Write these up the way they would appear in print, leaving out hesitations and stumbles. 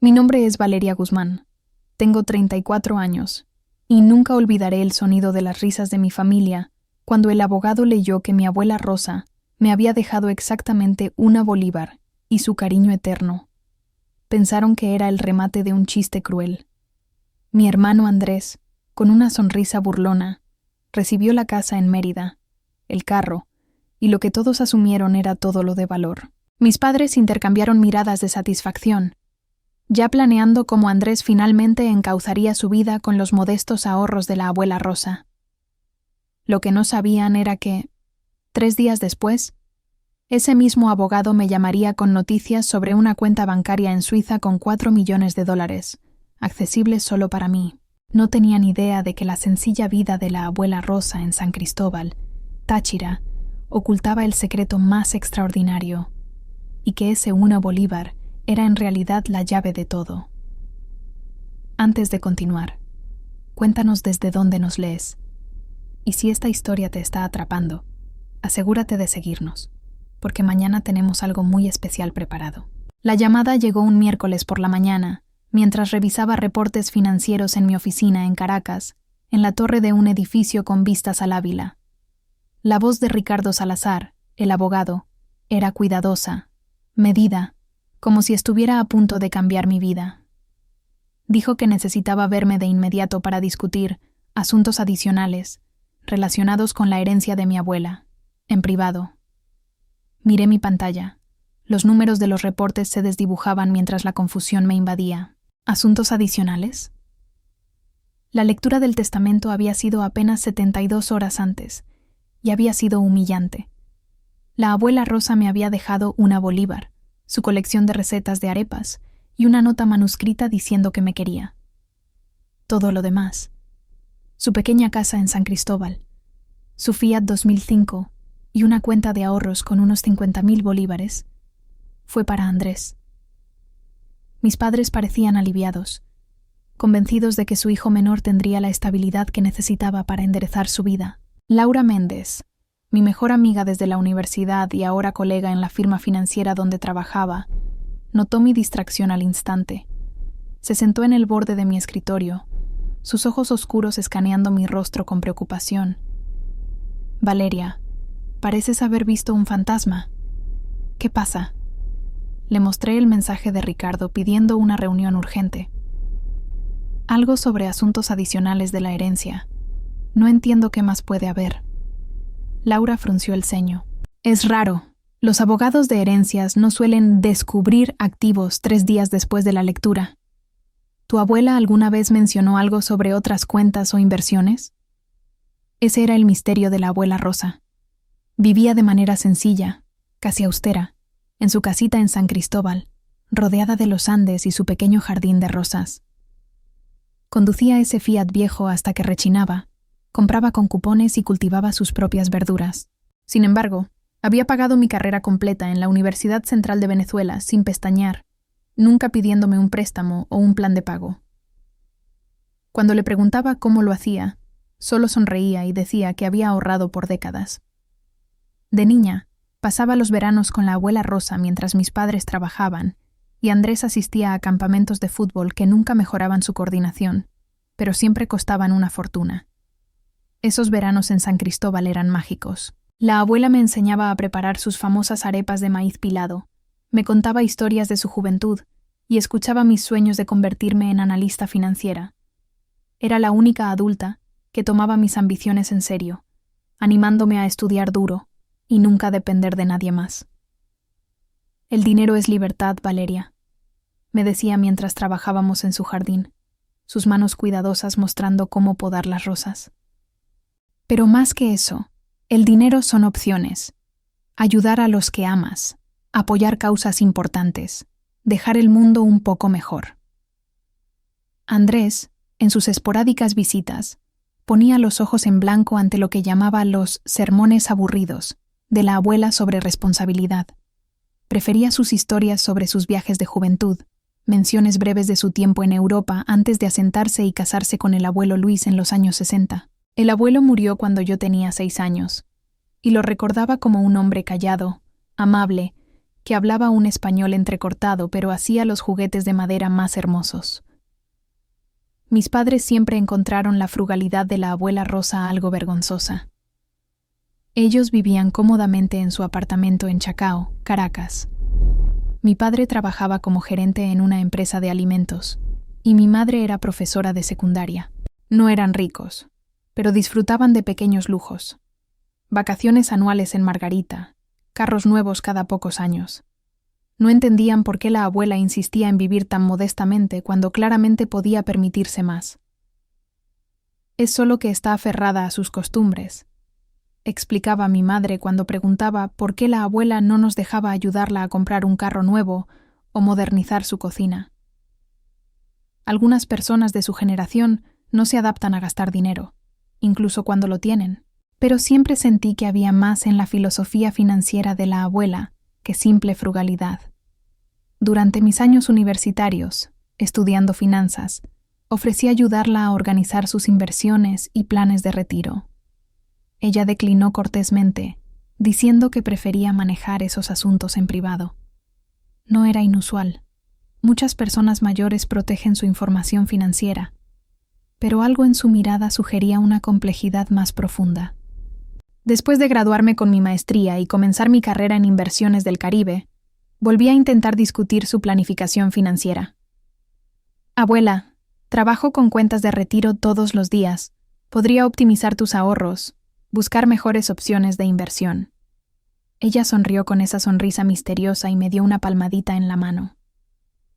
Mi nombre es Valeria Guzmán. Tengo 34 años y nunca olvidaré el sonido de las risas de mi familia cuando el abogado leyó que mi abuela Rosa me había dejado exactamente una bolívar y su cariño eterno. Pensaron que era el remate de un chiste cruel. Mi hermano Andrés, con una sonrisa burlona, recibió la casa en Mérida, el carro, y lo que todos asumieron era todo lo de valor. Mis padres intercambiaron miradas de satisfacción, ya planeando cómo Andrés finalmente encauzaría su vida con los modestos ahorros de la abuela Rosa. Lo que no sabían era que, 3 días después, ese mismo abogado me llamaría con noticias sobre una cuenta bancaria en Suiza con $4 millones, accesibles solo para mí. No tenían idea de que la sencilla vida de la abuela Rosa en San Cristóbal, Táchira, ocultaba el secreto más extraordinario, y que ese una bolívar era en realidad la llave de todo. Antes de continuar, cuéntanos desde dónde nos lees. Y si esta historia te está atrapando, asegúrate de seguirnos, porque mañana tenemos algo muy especial preparado. La llamada llegó un miércoles por la mañana, mientras revisaba reportes financieros en mi oficina en Caracas, en la torre de un edificio con vistas al Ávila. La voz de Ricardo Salazar, el abogado, era cuidadosa, medida, como si estuviera a punto de cambiar mi vida. Dijo que necesitaba verme de inmediato para discutir asuntos adicionales relacionados con la herencia de mi abuela, en privado. Miré mi pantalla. Los números de los reportes se desdibujaban mientras la confusión me invadía. ¿Asuntos adicionales? La lectura del testamento había sido apenas 72 horas antes, y había sido humillante. La abuela Rosa me había dejado una bolívar, su colección de recetas de arepas y una nota manuscrita diciendo que me quería. Todo lo demás, su pequeña casa en San Cristóbal, su Fiat 2005 y una cuenta de ahorros con unos 50.000 bolívares, fue para Andrés. Mis padres parecían aliviados, convencidos de que su hijo menor tendría la estabilidad que necesitaba para enderezar su vida. Laura Méndez, mi mejor amiga desde la universidad y ahora colega en la firma financiera donde trabajaba, notó mi distracción al instante. Se sentó en el borde de mi escritorio, sus ojos oscuros escaneando mi rostro con preocupación. Valeria, pareces haber visto un fantasma. ¿Qué pasa? Le mostré el mensaje de Ricardo pidiendo una reunión urgente. Algo sobre asuntos adicionales de la herencia. No entiendo qué más puede haber. Laura frunció el ceño. Es raro. Los abogados de herencias no suelen descubrir activos 3 días después de la lectura. ¿Tu abuela alguna vez mencionó algo sobre otras cuentas o inversiones? Ese era el misterio de la abuela Rosa. Vivía de manera sencilla, casi austera, en su casita en San Cristóbal, rodeada de los Andes y su pequeño jardín de rosas. Conducía ese Fiat viejo hasta que rechinaba, compraba con cupones y cultivaba sus propias verduras. Sin embargo, había pagado mi carrera completa en la Universidad Central de Venezuela sin pestañear, nunca pidiéndome un préstamo o un plan de pago. Cuando le preguntaba cómo lo hacía, solo sonreía y decía que había ahorrado por décadas. De niña, pasaba los veranos con la abuela Rosa mientras mis padres trabajaban, y Andrés asistía a campamentos de fútbol que nunca mejoraban su coordinación, pero siempre costaban una fortuna. Esos veranos en San Cristóbal eran mágicos. La abuela me enseñaba a preparar sus famosas arepas de maíz pilado, me contaba historias de su juventud y escuchaba mis sueños de convertirme en analista financiera. Era la única adulta que tomaba mis ambiciones en serio, animándome a estudiar duro y nunca depender de nadie más. El dinero es libertad, Valeria, me decía mientras trabajábamos en su jardín, sus manos cuidadosas mostrando cómo podar las rosas. Pero más que eso, el dinero son opciones. Ayudar a los que amas, apoyar causas importantes, dejar el mundo un poco mejor. Andrés, en sus esporádicas visitas, ponía los ojos en blanco ante lo que llamaba los sermones aburridos de la abuela sobre responsabilidad. Prefería sus historias sobre sus viajes de juventud, menciones breves de su tiempo en Europa antes de asentarse y casarse con el abuelo Luis en los años 60. El abuelo murió cuando yo tenía 6 años, y lo recordaba como un hombre callado, amable que hablaba un español entrecortado pero hacía los juguetes de madera más hermosos. Mis padres siempre encontraron la frugalidad de la abuela Rosa algo vergonzosa. Ellos vivían cómodamente en su apartamento en Chacao, Caracas. Mi padre trabajaba como gerente en una empresa de alimentos y mi madre era profesora de secundaria. No eran ricos, pero disfrutaban de pequeños lujos. Vacaciones anuales en Margarita, carros nuevos cada pocos años. No entendían por qué la abuela insistía en vivir tan modestamente cuando claramente podía permitirse más. Es solo que está aferrada a sus costumbres, explicaba mi madre cuando preguntaba por qué la abuela no nos dejaba ayudarla a comprar un carro nuevo o modernizar su cocina. Algunas personas de su generación no se adaptan a gastar dinero, incluso cuando lo tienen, pero siempre sentí que había más en la filosofía financiera de la abuela que simple frugalidad. Durante mis años universitarios, estudiando finanzas, ofrecí ayudarla a organizar sus inversiones y planes de retiro. Ella declinó cortésmente, diciendo que prefería manejar esos asuntos en privado. No era inusual. Muchas personas mayores protegen su información financiera, pero algo en su mirada sugería una complejidad más profunda. Después de graduarme con mi maestría y comenzar mi carrera en inversiones del Caribe, volví a intentar discutir su planificación financiera. Abuela, trabajo con cuentas de retiro todos los días. Podría optimizar tus ahorros, buscar mejores opciones de inversión. Ella sonrió con esa sonrisa misteriosa y me dio una palmadita en la mano.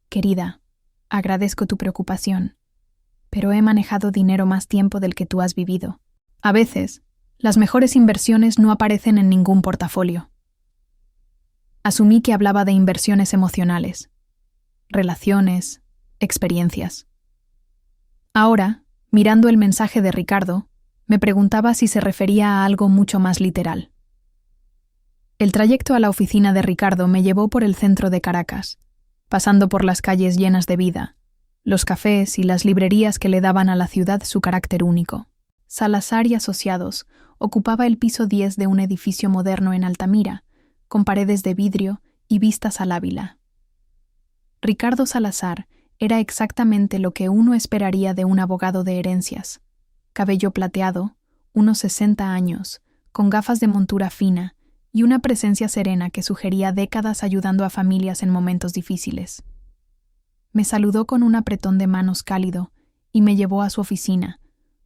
Querida, agradezco tu preocupación, pero he manejado dinero más tiempo del que tú has vivido. A veces, las mejores inversiones no aparecen en ningún portafolio. Asumí que hablaba de inversiones emocionales, relaciones, experiencias. Ahora, mirando el mensaje de Ricardo, me preguntaba si se refería a algo mucho más literal. El trayecto a la oficina de Ricardo me llevó por el centro de Caracas, pasando por las calles llenas de vida, los cafés y las librerías que le daban a la ciudad su carácter único. Salazar y Asociados ocupaba el piso 10 de un edificio moderno en Altamira, con paredes de vidrio y vistas al Ávila. Ricardo Salazar era exactamente lo que uno esperaría de un abogado de herencias. Cabello plateado, unos 60 años, con gafas de montura fina y una presencia serena que sugería décadas ayudando a familias en momentos difíciles. Me saludó con un apretón de manos cálido y me llevó a su oficina,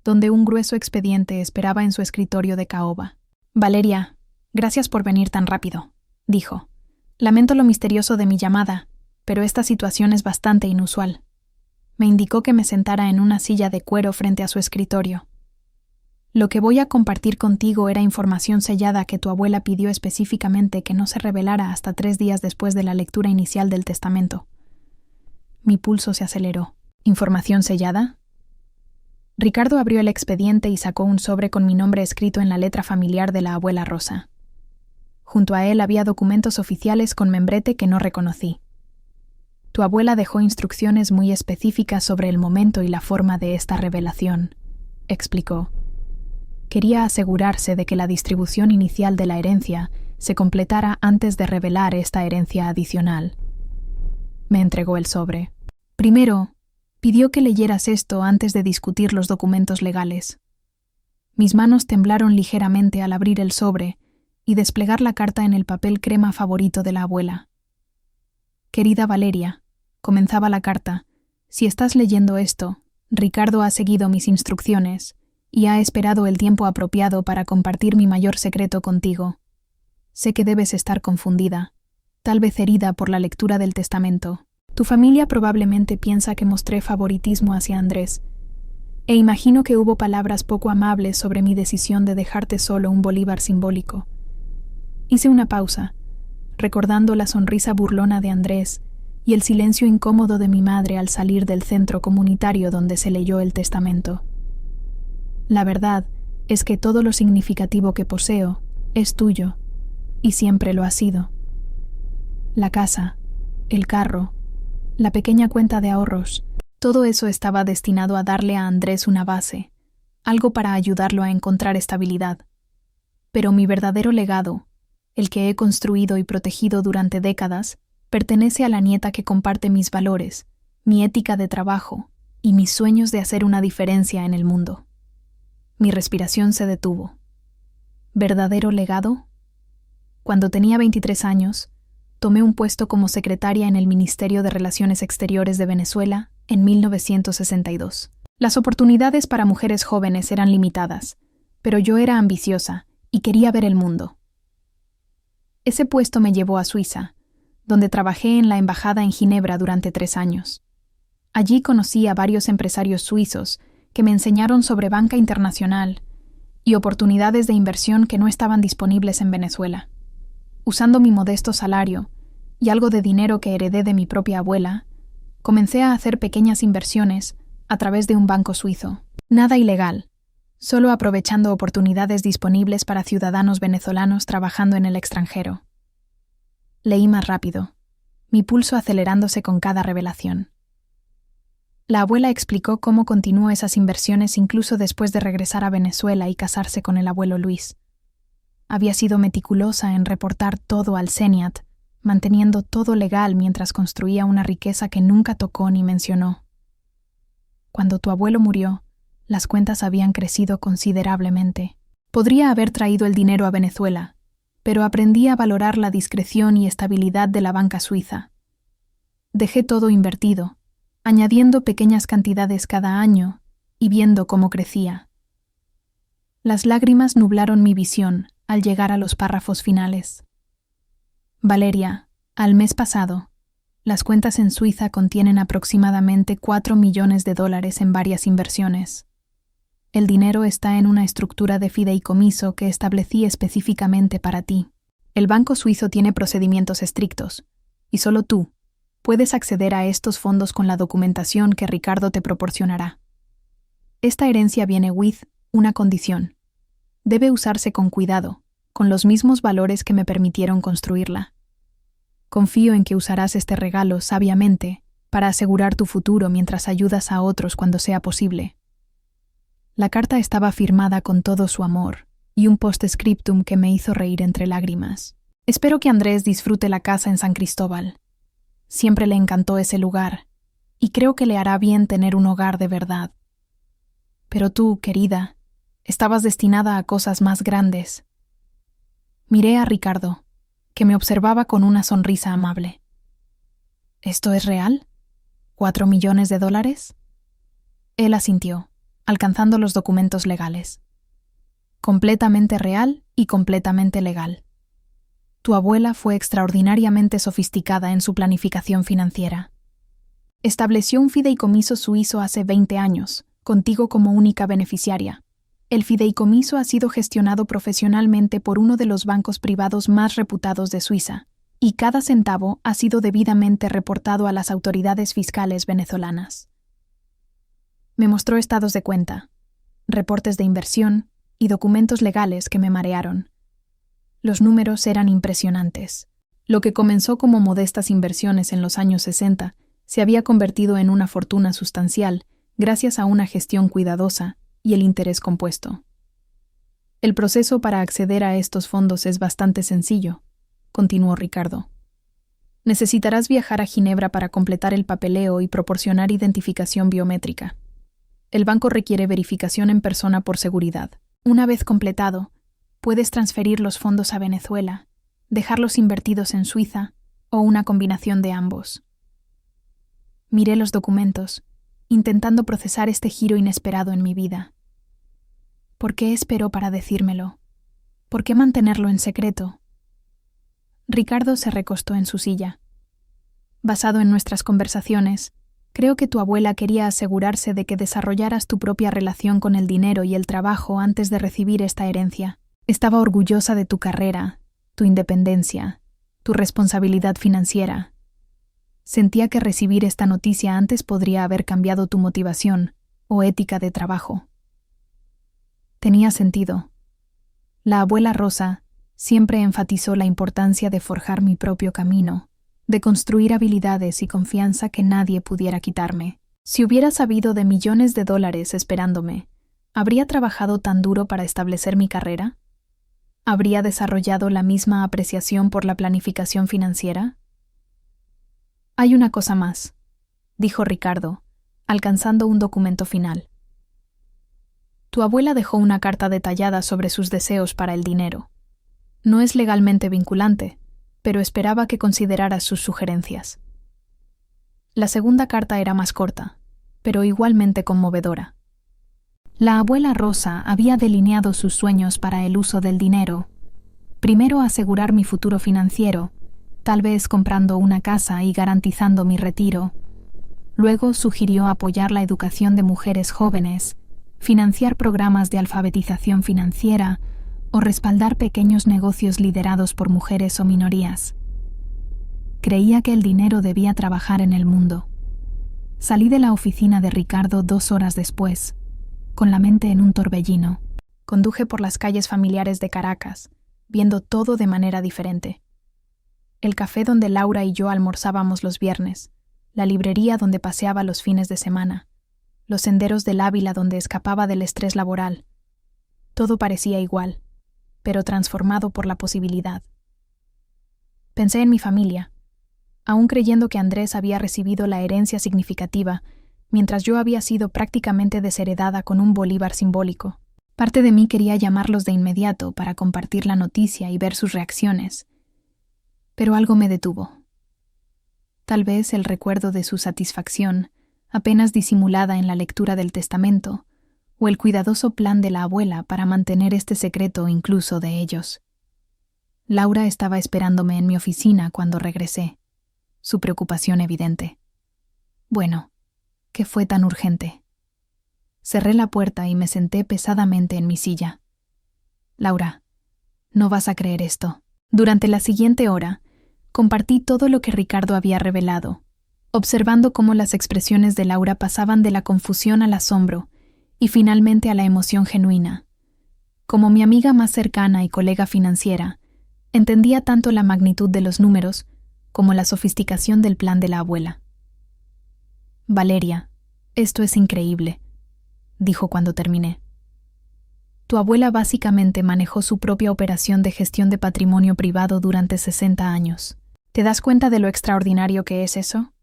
donde un grueso expediente esperaba en su escritorio de caoba. Valeria, gracias por venir tan rápido, dijo. Lamento lo misterioso de mi llamada, pero esta situación es bastante inusual. Me indicó que me sentara en una silla de cuero frente a su escritorio. Lo que voy a compartir contigo era información sellada que tu abuela pidió específicamente que no se revelara hasta 3 días después de la lectura inicial del testamento. Mi pulso se aceleró. ¿Información sellada? Ricardo abrió el expediente y sacó un sobre con mi nombre escrito en la letra familiar de la abuela Rosa. Junto a él había documentos oficiales con membrete que no reconocí. Tu abuela dejó instrucciones muy específicas sobre el momento y la forma de esta revelación, explicó. Quería asegurarse de que la distribución inicial de la herencia se completara antes de revelar esta herencia adicional. Me entregó el sobre. Primero, pidió que leyeras esto antes de discutir los documentos legales. Mis manos temblaron ligeramente al abrir el sobre y desplegar la carta en el papel crema favorito de la abuela. Querida Valeria, comenzaba la carta, si estás leyendo esto, Ricardo ha seguido mis instrucciones y ha esperado el tiempo apropiado para compartir mi mayor secreto contigo. Sé que debes estar confundida, tal vez herida por la lectura del testamento. Tu familia probablemente piensa que mostré favoritismo hacia Andrés, e imagino que hubo palabras poco amables sobre mi decisión de dejarte solo un bolívar simbólico. Hice una pausa, recordando la sonrisa burlona de Andrés y el silencio incómodo de mi madre al salir del centro comunitario donde se leyó el testamento. La verdad es que todo lo significativo que poseo es tuyo, y siempre lo ha sido. La casa, el carro, la pequeña cuenta de ahorros, todo eso estaba destinado a darle a Andrés una base, algo para ayudarlo a encontrar estabilidad. Pero mi verdadero legado, el que he construido y protegido durante décadas, pertenece a la nieta que comparte mis valores, mi ética de trabajo y mis sueños de hacer una diferencia en el mundo. Mi respiración se detuvo. ¿Verdadero legado? Cuando tenía 23 años, tomé un puesto como secretaria en el Ministerio de Relaciones Exteriores de Venezuela en 1962. Las oportunidades para mujeres jóvenes eran limitadas, pero yo era ambiciosa y quería ver el mundo. Ese puesto me llevó a Suiza, donde trabajé en la embajada en Ginebra durante 3 años. Allí conocí a varios empresarios suizos que me enseñaron sobre banca internacional y oportunidades de inversión que no estaban disponibles en Venezuela. Usando mi modesto salario y algo de dinero que heredé de mi propia abuela, comencé a hacer pequeñas inversiones a través de un banco suizo. Nada ilegal, solo aprovechando oportunidades disponibles para ciudadanos venezolanos trabajando en el extranjero. Leí más rápido, mi pulso acelerándose con cada revelación. La abuela explicó cómo continuó esas inversiones incluso después de regresar a Venezuela y casarse con el abuelo Luis. Había sido meticulosa en reportar todo al CENIAT, manteniendo todo legal mientras construía una riqueza que nunca tocó ni mencionó. Cuando tu abuelo murió, las cuentas habían crecido considerablemente. Podría haber traído el dinero a Venezuela, pero aprendí a valorar la discreción y estabilidad de la banca suiza. Dejé todo invertido, añadiendo pequeñas cantidades cada año y viendo cómo crecía. Las lágrimas nublaron mi visión al llegar a los párrafos finales. Valeria, al mes pasado, las cuentas en Suiza contienen aproximadamente $4 millones en varias inversiones. El dinero está en una estructura de fideicomiso que establecí específicamente para ti. El banco suizo tiene procedimientos estrictos, y solo tú puedes acceder a estos fondos con la documentación que Ricardo te proporcionará. Esta herencia viene with una condición. Debe usarse con cuidado, con los mismos valores que me permitieron construirla. Confío en que usarás este regalo sabiamente para asegurar tu futuro mientras ayudas a otros cuando sea posible. La carta estaba firmada con todo su amor y un postscriptum que me hizo reír entre lágrimas. Espero que Andrés disfrute la casa en San Cristóbal. Siempre le encantó ese lugar, y creo que le hará bien tener un hogar de verdad. Pero tú, querida, estabas destinada a cosas más grandes. Miré a Ricardo, que me observaba con una sonrisa amable. ¿Esto es real? ¿$4 millones? Él asintió, alcanzando los documentos legales. Completamente real y completamente legal. Tu abuela fue extraordinariamente sofisticada en su planificación financiera. Estableció un fideicomiso suizo hace 20 años, contigo como única beneficiaria. El fideicomiso ha sido gestionado profesionalmente por uno de los bancos privados más reputados de Suiza, y cada centavo ha sido debidamente reportado a las autoridades fiscales venezolanas. Me mostró estados de cuenta, reportes de inversión y documentos legales que me marearon. Los números eran impresionantes. Lo que comenzó como modestas inversiones en los años 60 se había convertido en una fortuna sustancial gracias a una gestión cuidadosa y el interés compuesto. El proceso para acceder a estos fondos es bastante sencillo, continuó Ricardo. Necesitarás viajar a Ginebra para completar el papeleo y proporcionar identificación biométrica. El banco requiere verificación en persona por seguridad. Una vez completado, puedes transferir los fondos a Venezuela, dejarlos invertidos en Suiza o una combinación de ambos. Miré los documentos, intentando procesar este giro inesperado en mi vida. ¿Por qué esperó para decírmelo? ¿Por qué mantenerlo en secreto? Ricardo se recostó en su silla. Basado en nuestras conversaciones, creo que tu abuela quería asegurarse de que desarrollaras tu propia relación con el dinero y el trabajo antes de recibir esta herencia. Estaba orgullosa de tu carrera, tu independencia, tu responsabilidad financiera. Sentía que recibir esta noticia antes podría haber cambiado tu motivación o ética de trabajo. Tenía sentido. La abuela Rosa siempre enfatizó la importancia de forjar mi propio camino, de construir habilidades y confianza que nadie pudiera quitarme. Si hubiera sabido de millones de dólares esperándome, ¿habría trabajado tan duro para establecer mi carrera? ¿Habría desarrollado la misma apreciación por la planificación financiera? Hay una cosa más, dijo Ricardo, alcanzando un documento final. Tu abuela dejó una carta detallada sobre sus deseos para el dinero. No es legalmente vinculante, pero esperaba que consideraras sus sugerencias. La segunda carta era más corta, pero igualmente conmovedora. La abuela Rosa había delineado sus sueños para el uso del dinero. Primero asegurar mi futuro financiero, tal vez comprando una casa y garantizando mi retiro. Luego sugirió apoyar la educación de mujeres jóvenes, financiar programas de alfabetización financiera o respaldar pequeños negocios liderados por mujeres o minorías. Creía que el dinero debía trabajar en el mundo. Salí de la oficina de Ricardo 2 horas después, con la mente en un torbellino. Conduje por las calles familiares de Caracas, viendo todo de manera diferente. El café donde Laura y yo almorzábamos los viernes, la librería donde paseaba los fines de semana, los senderos del Ávila donde escapaba del estrés laboral. Todo parecía igual, pero transformado por la posibilidad. Pensé en mi familia, aún creyendo que Andrés había recibido la herencia significativa, mientras yo había sido prácticamente desheredada con un bolívar simbólico. Parte de mí quería llamarlos de inmediato para compartir la noticia y ver sus reacciones, pero algo me detuvo. Tal vez el recuerdo de su satisfacción, apenas disimulada en la lectura del testamento, o el cuidadoso plan de la abuela para mantener este secreto incluso de ellos. Laura estaba esperándome en mi oficina cuando regresé, su preocupación evidente. Bueno, ¿qué fue tan urgente? Cerré la puerta y me senté pesadamente en mi silla. Laura, no vas a creer esto. Durante la siguiente hora, compartí todo lo que Ricardo había revelado, observando cómo las expresiones de Laura pasaban de la confusión al asombro y finalmente a la emoción genuina. Como mi amiga más cercana y colega financiera, entendía tanto la magnitud de los números como la sofisticación del plan de la abuela. Valeria, esto es increíble, dijo cuando terminé. Tu abuela básicamente manejó su propia operación de gestión de patrimonio privado durante 60 años. ¿Te das cuenta de lo extraordinario que es eso?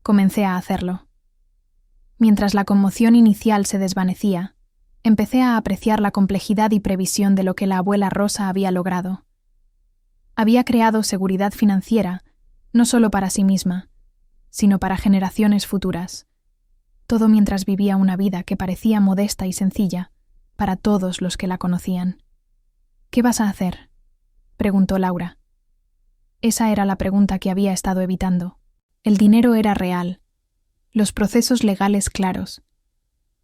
Comencé a hacerlo. Mientras la conmoción inicial se desvanecía, empecé a apreciar la complejidad y previsión de lo que la abuela Rosa había logrado. Había creado seguridad financiera, no solo para sí misma, sino para generaciones futuras. Todo mientras vivía una vida que parecía modesta y sencilla para todos los que la conocían. ¿Qué vas a hacer?, preguntó Laura. Esa era la pregunta que había estado evitando. El dinero era real, los procesos legales claros,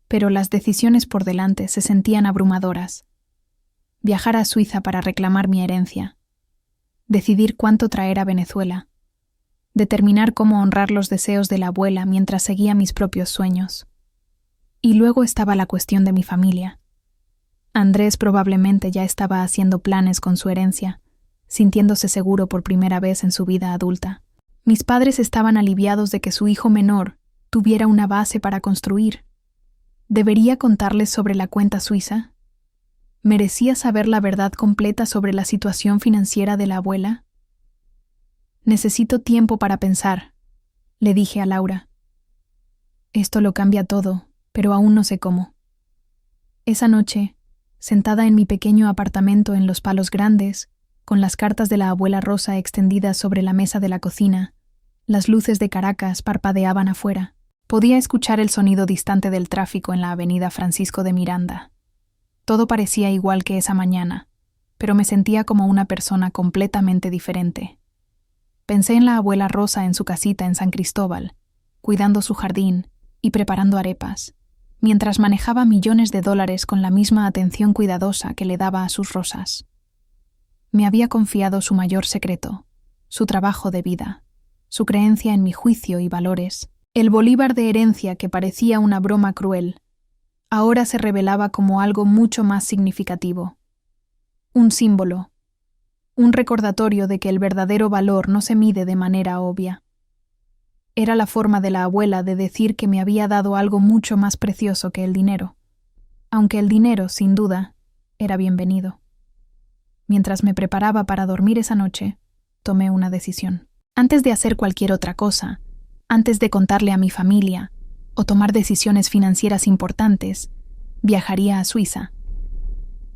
pero las decisiones por delante se sentían abrumadoras. Viajar a Suiza para reclamar mi herencia, decidir cuánto traer a Venezuela, determinar cómo honrar los deseos de la abuela mientras seguía mis propios sueños. Y luego estaba la cuestión de mi familia. Andrés probablemente ya estaba haciendo planes con su herencia, sintiéndose seguro por primera vez en su vida adulta. Mis padres estaban aliviados de que su hijo menor tuviera una base para construir. ¿Debería contarles sobre la cuenta suiza? ¿Merecía saber la verdad completa sobre la situación financiera de la abuela? Necesito tiempo para pensar, le dije a Laura. Esto lo cambia todo, pero aún no sé cómo. Esa noche, sentada en mi pequeño apartamento en Los Palos Grandes, con las cartas de la abuela Rosa extendidas sobre la mesa de la cocina, las luces de Caracas parpadeaban afuera. Podía escuchar el sonido distante del tráfico en la avenida Francisco de Miranda. Todo parecía igual que esa mañana, pero me sentía como una persona completamente diferente. Pensé en la abuela Rosa en su casita en San Cristóbal, cuidando su jardín y preparando arepas, mientras manejaba millones de dólares con la misma atención cuidadosa que le daba a sus rosas. Me había confiado su mayor secreto, su trabajo de vida, su creencia en mi juicio y valores. El bolívar de herencia que parecía una broma cruel, ahora se revelaba como algo mucho más significativo. Un símbolo, un recordatorio de que el verdadero valor no se mide de manera obvia. Era la forma de la abuela de decir que me había dado algo mucho más precioso que el dinero, aunque el dinero, sin duda, era bienvenido. Mientras me preparaba para dormir esa noche, tomé una decisión. Antes de hacer cualquier otra cosa, antes de contarle a mi familia o tomar decisiones financieras importantes, viajaría a Suiza.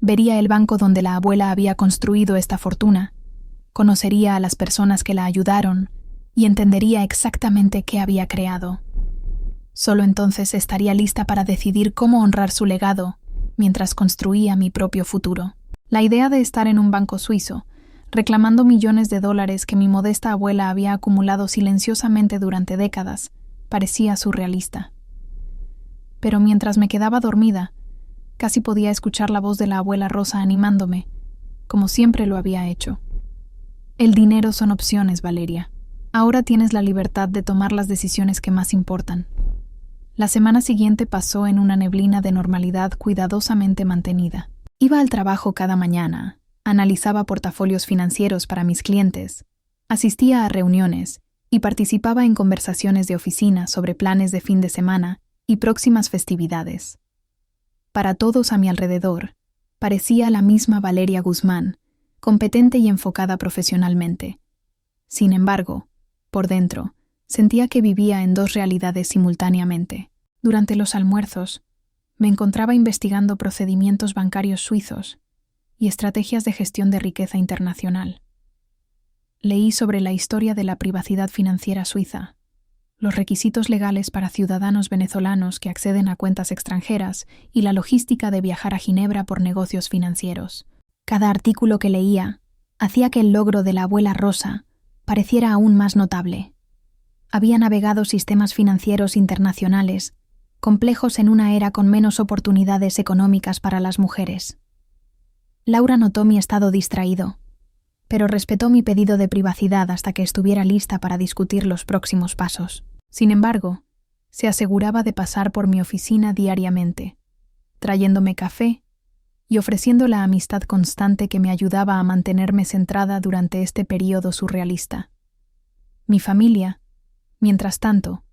Vería el banco donde la abuela había construido esta fortuna, conocería a las personas que la ayudaron y entendería exactamente qué había creado. Solo entonces estaría lista para decidir cómo honrar su legado mientras construía mi propio futuro. La idea de estar en un banco suizo, reclamando millones de dólares que mi modesta abuela había acumulado silenciosamente durante décadas, parecía surrealista. Pero mientras me quedaba dormida, casi podía escuchar la voz de la abuela Rosa animándome, como siempre lo había hecho. El dinero son opciones, Valeria. Ahora tienes la libertad de tomar las decisiones que más importan. La semana siguiente pasó en una neblina de normalidad cuidadosamente mantenida. Iba al trabajo cada mañana, analizaba portafolios financieros para mis clientes, asistía a reuniones y participaba en conversaciones de oficina sobre planes de fin de semana y próximas festividades. Para todos a mi alrededor, parecía la misma Valeria Guzmán, competente y enfocada profesionalmente. Sin embargo, por dentro, sentía que vivía en dos realidades simultáneamente. Durante los almuerzos, me encontraba investigando procedimientos bancarios suizos y estrategias de gestión de riqueza internacional. Leí sobre la historia de la privacidad financiera suiza, los requisitos legales para ciudadanos venezolanos que acceden a cuentas extranjeras y la logística de viajar a Ginebra por negocios financieros. Cada artículo que leía hacía que el logro de la abuela Rosa pareciera aún más notable. Había navegado sistemas financieros internacionales complejos en una era con menos oportunidades económicas para las mujeres. Laura notó mi estado distraído, pero respetó mi pedido de privacidad hasta que estuviera lista para discutir los próximos pasos. Sin embargo, se aseguraba de pasar por mi oficina diariamente, trayéndome café y ofreciendo la amistad constante que me ayudaba a mantenerme centrada durante este período surrealista. Mi familia, mientras tanto,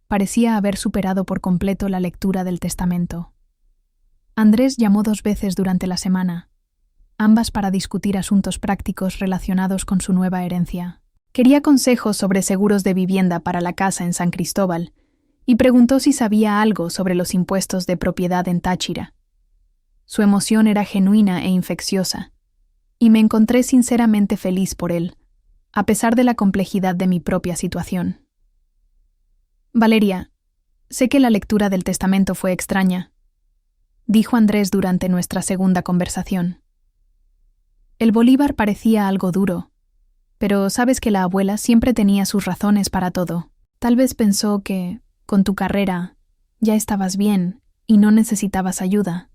parecía haber superado por completo la lectura del testamento. Andrés llamó 2 veces durante la semana, ambas para discutir asuntos prácticos relacionados con su nueva herencia. Quería consejos sobre seguros de vivienda para la casa en San Cristóbal y preguntó si sabía algo sobre los impuestos de propiedad en Táchira. Su emoción era genuina e infecciosa, y me encontré sinceramente feliz por él, a pesar de la complejidad de mi propia situación. Valeria, sé que la lectura del testamento fue extraña, dijo Andrés durante nuestra segunda conversación. El bolívar parecía algo duro, pero sabes que la abuela siempre tenía sus razones para todo. Tal vez pensó que, con tu carrera, ya estabas bien y no necesitabas ayuda.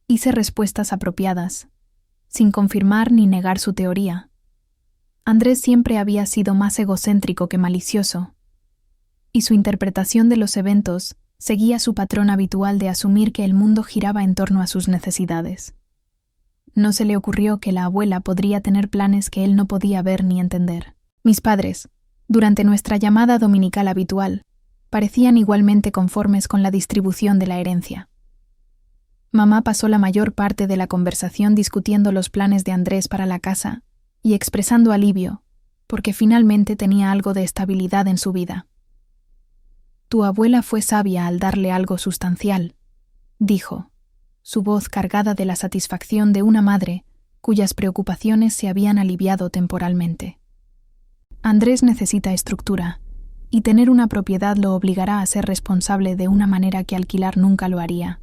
Hice respuestas apropiadas, sin confirmar ni negar su teoría. Andrés siempre había sido más egocéntrico que malicioso, y su interpretación de los eventos seguía su patrón habitual de asumir que el mundo giraba en torno a sus necesidades. No se le ocurrió que la abuela podría tener planes que él no podía ver ni entender. Mis padres, durante nuestra llamada dominical habitual, parecían igualmente conformes con la distribución de la herencia. Mamá pasó la mayor parte de la conversación discutiendo los planes de Andrés para la casa y expresando alivio, porque finalmente tenía algo de estabilidad en su vida. Tu abuela fue sabia al darle algo sustancial, dijo, su voz cargada de la satisfacción de una madre cuyas preocupaciones se habían aliviado temporalmente. Andrés necesita estructura, y tener una propiedad lo obligará a ser responsable de una manera que alquilar nunca lo haría.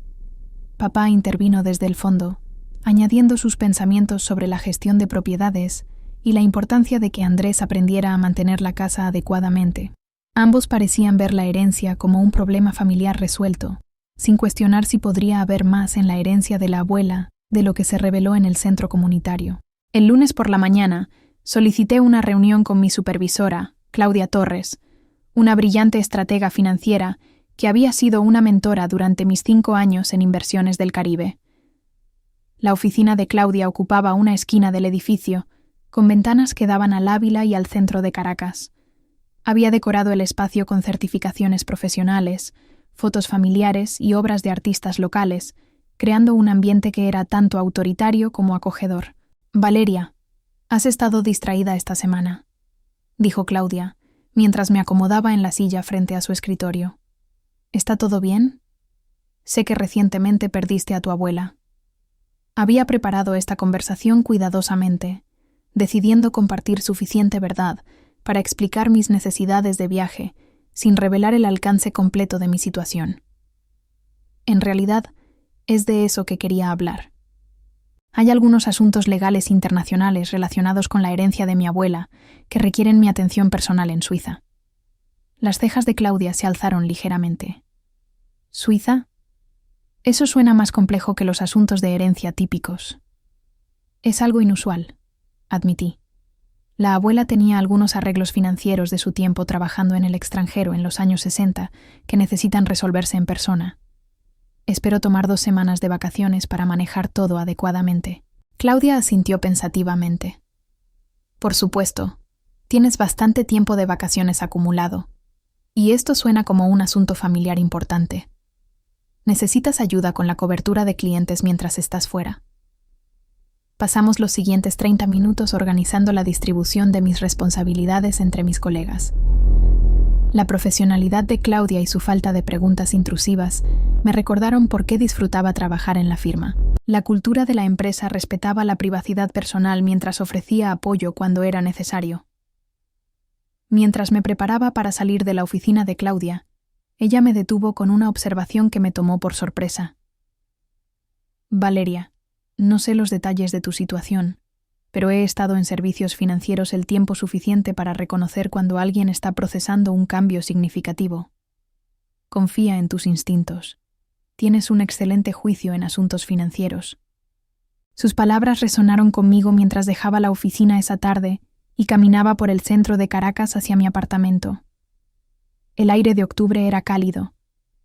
Papá intervino desde el fondo, añadiendo sus pensamientos sobre la gestión de propiedades y la importancia de que Andrés aprendiera a mantener la casa adecuadamente. Ambos parecían ver la herencia como un problema familiar resuelto, sin cuestionar si podría haber más en la herencia de la abuela de lo que se reveló en el centro comunitario. El lunes por la mañana, solicité una reunión con mi supervisora, Claudia Torres, una brillante estratega financiera que había sido una mentora durante mis 5 años en inversiones del Caribe. La oficina de Claudia ocupaba una esquina del edificio, con ventanas que daban al Ávila y al centro de Caracas. Había decorado el espacio con certificaciones profesionales, fotos familiares y obras de artistas locales, creando un ambiente que era tanto autoritario como acogedor. Valeria, has estado distraída esta semana, dijo Claudia, mientras me acomodaba en la silla frente a su escritorio. ¿Está todo bien? Sé que recientemente perdiste a tu abuela. Había preparado esta conversación cuidadosamente, decidiendo compartir suficiente verdad para explicar mis necesidades de viaje sin revelar el alcance completo de mi situación. En realidad, es de eso que quería hablar. Hay algunos asuntos legales internacionales relacionados con la herencia de mi abuela que requieren mi atención personal en Suiza. Las cejas de Claudia se alzaron ligeramente. ¿Suiza? Eso suena más complejo que los asuntos de herencia típicos. Es algo inusual, admití. La abuela tenía algunos arreglos financieros de su tiempo trabajando en el extranjero en los años 60 que necesitan resolverse en persona. Espero tomar 2 semanas de vacaciones para manejar todo adecuadamente. Claudia asintió pensativamente. Por supuesto, tienes bastante tiempo de vacaciones acumulado, y esto suena como un asunto familiar importante. ¿Necesitas ayuda con la cobertura de clientes mientras estás fuera? Pasamos los siguientes 30 minutos organizando la distribución de mis responsabilidades entre mis colegas. La profesionalidad de Claudia y su falta de preguntas intrusivas me recordaron por qué disfrutaba trabajar en la firma. La cultura de la empresa respetaba la privacidad personal mientras ofrecía apoyo cuando era necesario. Mientras me preparaba para salir de la oficina de Claudia, ella me detuvo con una observación que me tomó por sorpresa. Valeria, no sé los detalles de tu situación, pero he estado en servicios financieros el tiempo suficiente para reconocer cuando alguien está procesando un cambio significativo. Confía en tus instintos. Tienes un excelente juicio en asuntos financieros. Sus palabras resonaron conmigo mientras dejaba la oficina esa tarde y caminaba por el centro de Caracas hacia mi apartamento. El aire de octubre era cálido,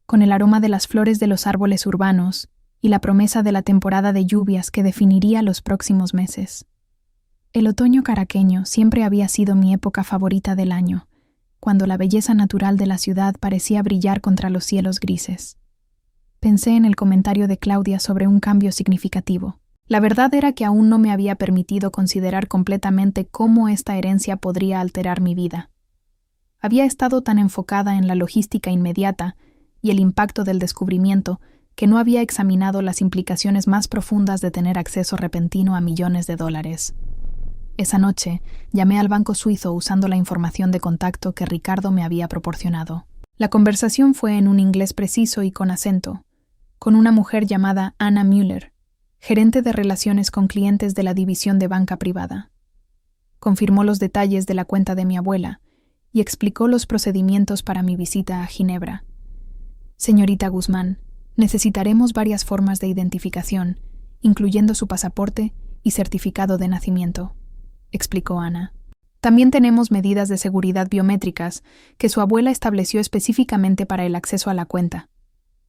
con el aroma de las flores de los árboles urbanos y la promesa de la temporada de lluvias que definiría los próximos meses. El otoño caraqueño siempre había sido mi época favorita del año, cuando la belleza natural de la ciudad parecía brillar contra los cielos grises. Pensé en el comentario de Claudia sobre un cambio significativo. La verdad era que aún no me había permitido considerar completamente cómo esta herencia podría alterar mi vida. Había estado tan enfocada en la logística inmediata y el impacto del descubrimiento que no había examinado las implicaciones más profundas de tener acceso repentino a millones de dólares. Esa noche, llamé al banco suizo usando la información de contacto que Ricardo me había proporcionado. La conversación fue en un inglés preciso y con acento, con una mujer llamada Anna Müller, gerente de relaciones con clientes de la división de banca privada. Confirmó los detalles de la cuenta de mi abuela y explicó los procedimientos para mi visita a Ginebra. Señorita Guzmán, necesitaremos varias formas de identificación, incluyendo su pasaporte y certificado de nacimiento, explicó Ana. También tenemos medidas de seguridad biométricas que su abuela estableció específicamente para el acceso a la cuenta.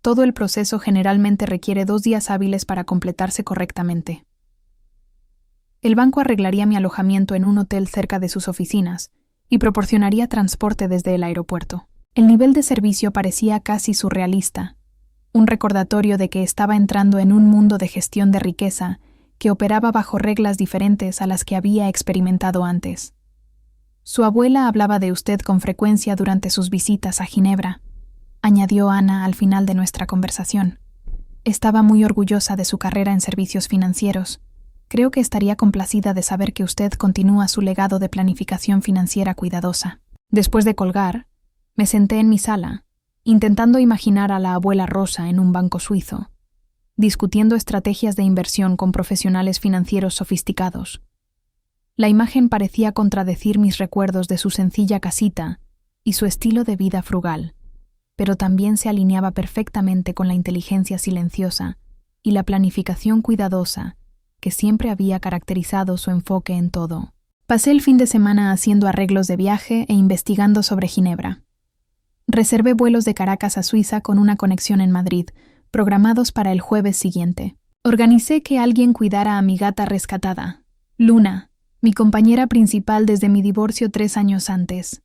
Todo el proceso generalmente requiere 2 días hábiles para completarse correctamente. El banco arreglaría mi alojamiento en un hotel cerca de sus oficinas y proporcionaría transporte desde el aeropuerto. El nivel de servicio parecía casi surrealista, un recordatorio de que estaba entrando en un mundo de gestión de riqueza que operaba bajo reglas diferentes a las que había experimentado antes. Su abuela hablaba de usted con frecuencia durante sus visitas a Ginebra, añadió Ana al final de nuestra conversación. Estaba muy orgullosa de su carrera en servicios financieros. Creo que estaría complacida de saber que usted continúa su legado de planificación financiera cuidadosa. Después de colgar, me senté en mi sala, intentando imaginar a la abuela Rosa en un banco suizo, discutiendo estrategias de inversión con profesionales financieros sofisticados. La imagen parecía contradecir mis recuerdos de su sencilla casita y su estilo de vida frugal, pero también se alineaba perfectamente con la inteligencia silenciosa y la planificación cuidadosa que siempre había caracterizado su enfoque en todo. Pasé el fin de semana haciendo arreglos de viaje e investigando sobre Ginebra. Reservé vuelos de Caracas a Suiza con una conexión en Madrid, programados para el jueves siguiente. Organicé que alguien cuidara a mi gata rescatada, Luna, mi compañera principal desde mi divorcio 3 años antes.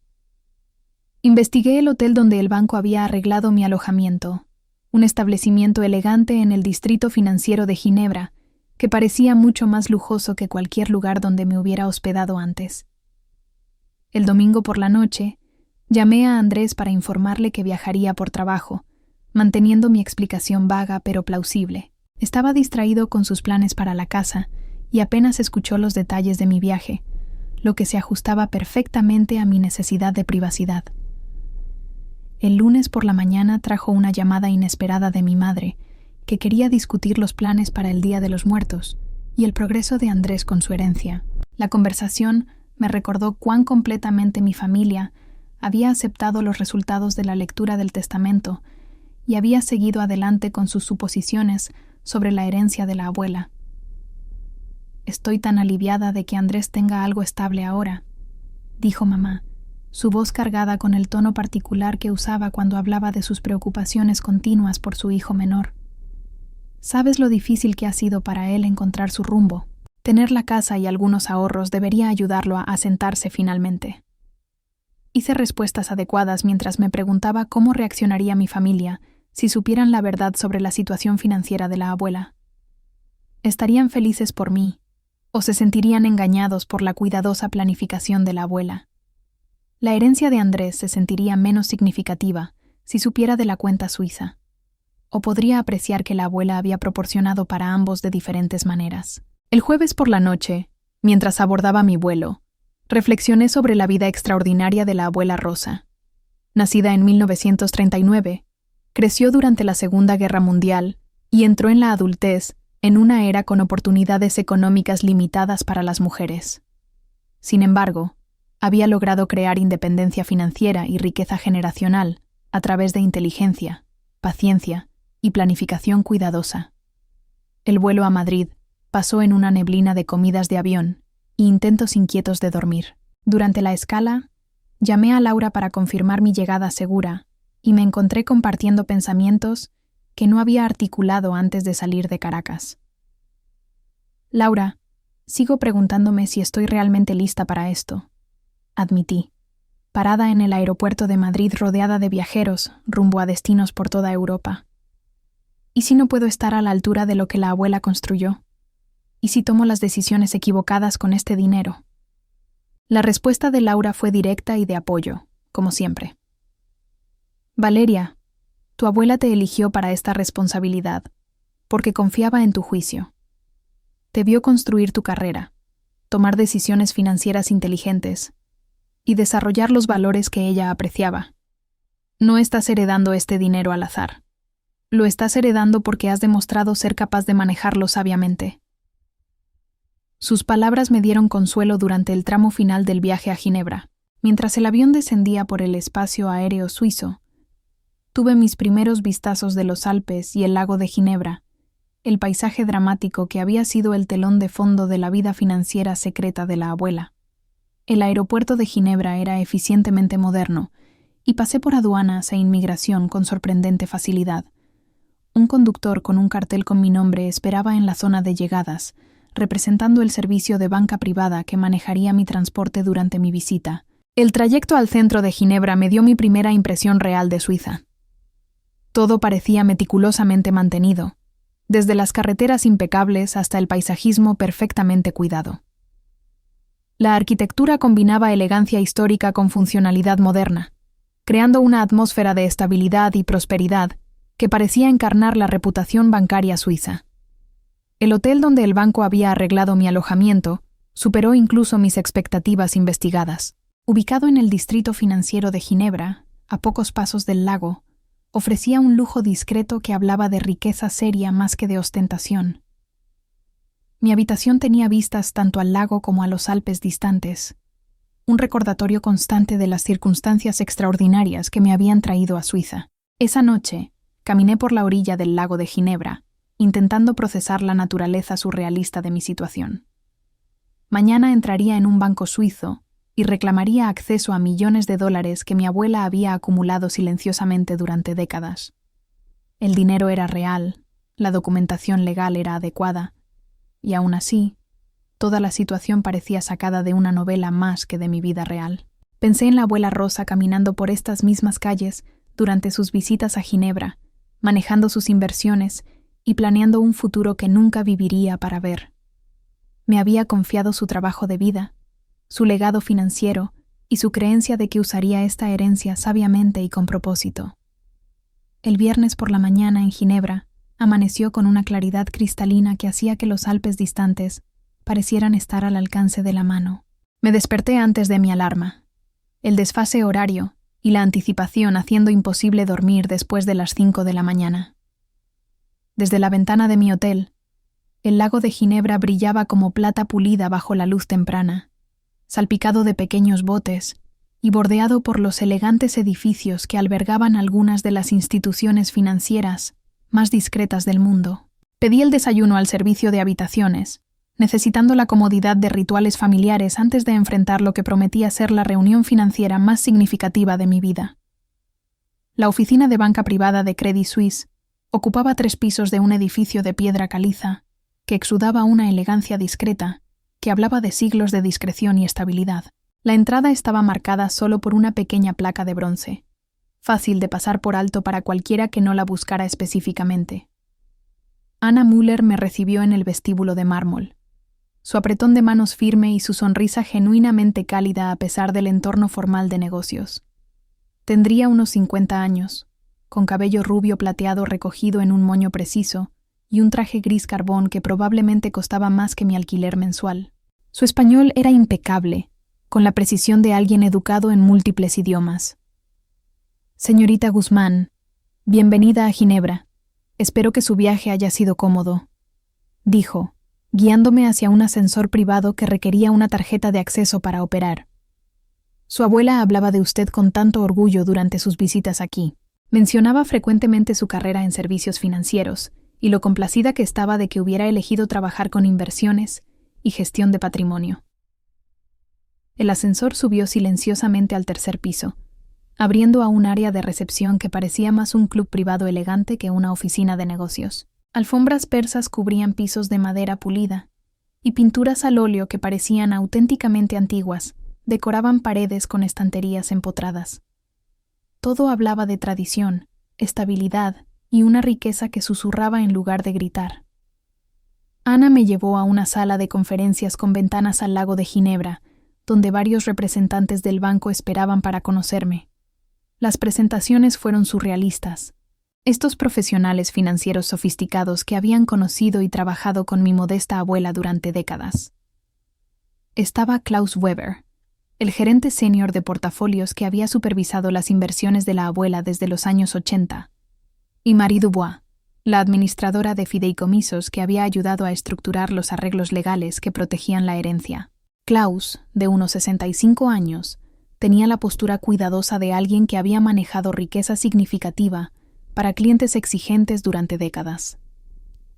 Investigué el hotel donde el banco había arreglado mi alojamiento, un establecimiento elegante en el distrito financiero de Ginebra, que parecía mucho más lujoso que cualquier lugar donde me hubiera hospedado antes. El domingo por la noche, llamé a Andrés para informarle que viajaría por trabajo, manteniendo mi explicación vaga pero plausible. Estaba distraído con sus planes para la casa y apenas escuchó los detalles de mi viaje, lo que se ajustaba perfectamente a mi necesidad de privacidad. El lunes por la mañana trajo una llamada inesperada de mi madre, que quería discutir los planes para el Día de los Muertos y el progreso de Andrés con su herencia. La conversación me recordó cuán completamente mi familia había aceptado los resultados de la lectura del testamento y había seguido adelante con sus suposiciones sobre la herencia de la abuela. Estoy tan aliviada de que Andrés tenga algo estable ahora, dijo mamá, su voz cargada con el tono particular que usaba cuando hablaba de sus preocupaciones continuas por su hijo menor. Sabes lo difícil que ha sido para él encontrar su rumbo. Tener la casa y algunos ahorros debería ayudarlo a asentarse finalmente. Hice respuestas adecuadas mientras me preguntaba cómo reaccionaría mi familia si supieran la verdad sobre la situación financiera de la abuela. ¿Estarían felices por mí o se sentirían engañados por la cuidadosa planificación de la abuela? La herencia de Andrés se sentiría menos significativa si supiera de la cuenta suiza, o podría apreciar que la abuela había proporcionado para ambos de diferentes maneras. El jueves por la noche, mientras abordaba mi vuelo, reflexioné sobre la vida extraordinaria de la abuela Rosa. Nacida en 1939, creció durante la Segunda Guerra Mundial y entró en la adultez en una era con oportunidades económicas limitadas para las mujeres. Sin embargo, había logrado crear independencia financiera y riqueza generacional a través de inteligencia, paciencia y planificación cuidadosa. El vuelo a Madrid pasó en una neblina de comidas de avión e intentos inquietos de dormir. Durante la escala, llamé a Laura para confirmar mi llegada segura y me encontré compartiendo pensamientos que no había articulado antes de salir de Caracas. Laura, sigo preguntándome si estoy realmente lista para esto, admití, parada en el aeropuerto de Madrid rodeada de viajeros rumbo a destinos por toda Europa. ¿Y si no puedo estar a la altura de lo que la abuela construyó? ¿Y si tomo las decisiones equivocadas con este dinero? La respuesta de Laura fue directa y de apoyo, como siempre. Valeria, tu abuela te eligió para esta responsabilidad, porque confiaba en tu juicio. Te vio construir tu carrera, tomar decisiones financieras inteligentes y desarrollar los valores que ella apreciaba. No estás heredando este dinero al azar. Lo estás heredando porque has demostrado ser capaz de manejarlo sabiamente. Sus palabras me dieron consuelo durante el tramo final del viaje a Ginebra. Mientras el avión descendía por el espacio aéreo suizo, tuve mis primeros vistazos de los Alpes y el lago de Ginebra, el paisaje dramático que había sido el telón de fondo de la vida financiera secreta de la abuela. El aeropuerto de Ginebra era eficientemente moderno, y pasé por aduanas e inmigración con sorprendente facilidad. Un conductor con un cartel con mi nombre esperaba en la zona de llegadas, representando el servicio de banca privada que manejaría mi transporte durante mi visita. El trayecto al centro de Ginebra me dio mi primera impresión real de Suiza. Todo parecía meticulosamente mantenido, desde las carreteras impecables hasta el paisajismo perfectamente cuidado. La arquitectura combinaba elegancia histórica con funcionalidad moderna, creando una atmósfera de estabilidad y prosperidad que parecía encarnar la reputación bancaria suiza. El hotel donde el banco había arreglado mi alojamiento superó incluso mis expectativas investigadas. Ubicado en el distrito financiero de Ginebra, a pocos pasos del lago, ofrecía un lujo discreto que hablaba de riqueza seria más que de ostentación. Mi habitación tenía vistas tanto al lago como a los Alpes distantes, un recordatorio constante de las circunstancias extraordinarias que me habían traído a Suiza. Esa noche, caminé por la orilla del lago de Ginebra, intentando procesar la naturaleza surrealista de mi situación. Mañana entraría en un banco suizo y reclamaría acceso a millones de dólares que mi abuela había acumulado silenciosamente durante décadas. El dinero era real, la documentación legal era adecuada, y aún así, toda la situación parecía sacada de una novela más que de mi vida real. Pensé en la abuela Rosa caminando por estas mismas calles durante sus visitas a Ginebra, manejando sus inversiones y planeando un futuro que nunca viviría para ver. Me había confiado su trabajo de vida, su legado financiero y su creencia de que usaría esta herencia sabiamente y con propósito. El viernes por la mañana en Ginebra amaneció con una claridad cristalina que hacía que los Alpes distantes parecieran estar al alcance de la mano. Me desperté antes de mi alarma. El desfase horario y la anticipación haciendo imposible dormir después de las 5 de la mañana. Desde la ventana de mi hotel, el lago de Ginebra brillaba como plata pulida bajo la luz temprana, salpicado de pequeños botes y bordeado por los elegantes edificios que albergaban algunas de las instituciones financieras más discretas del mundo. Pedí el desayuno al servicio de habitaciones, necesitando la comodidad de rituales familiares antes de enfrentar lo que prometía ser la reunión financiera más significativa de mi vida. La oficina de banca privada de Credit Suisse ocupaba 3 pisos de un edificio de piedra caliza que exudaba una elegancia discreta que hablaba de siglos de discreción y estabilidad. La entrada estaba marcada solo por una pequeña placa de bronce, fácil de pasar por alto para cualquiera que no la buscara específicamente. Anna Müller me recibió en el vestíbulo de mármol. Su apretón de manos firme y su sonrisa genuinamente cálida a pesar del entorno formal de negocios. Tendría unos 50 años, con cabello rubio plateado recogido en un moño preciso y un traje gris carbón que probablemente costaba más que mi alquiler mensual. Su español era impecable, con la precisión de alguien educado en múltiples idiomas. Señorita Guzmán, bienvenida a Ginebra. Espero que su viaje haya sido cómodo, dijo, guiándome hacia un ascensor privado que requería una tarjeta de acceso para operar. Su abuela hablaba de usted con tanto orgullo durante sus visitas aquí. Mencionaba frecuentemente su carrera en servicios financieros y lo complacida que estaba de que hubiera elegido trabajar con inversiones y gestión de patrimonio. El ascensor subió silenciosamente al 3er piso, abriendo a un área de recepción que parecía más un club privado elegante que una oficina de negocios. Alfombras persas cubrían pisos de madera pulida, y pinturas al óleo que parecían auténticamente antiguas decoraban paredes con estanterías empotradas. Todo hablaba de tradición, estabilidad y una riqueza que susurraba en lugar de gritar. Ana me llevó a una sala de conferencias con ventanas al lago de Ginebra, donde varios representantes del banco esperaban para conocerme. Las presentaciones fueron surrealistas. Estos profesionales financieros sofisticados que habían conocido y trabajado con mi modesta abuela durante décadas. Estaba Klaus Weber, el gerente senior de portafolios que había supervisado las inversiones de la abuela desde los años 80, y Marie Dubois, la administradora de fideicomisos que había ayudado a estructurar los arreglos legales que protegían la herencia. Klaus, de unos 65 años, tenía la postura cuidadosa de alguien que había manejado riqueza significativa para clientes exigentes durante décadas.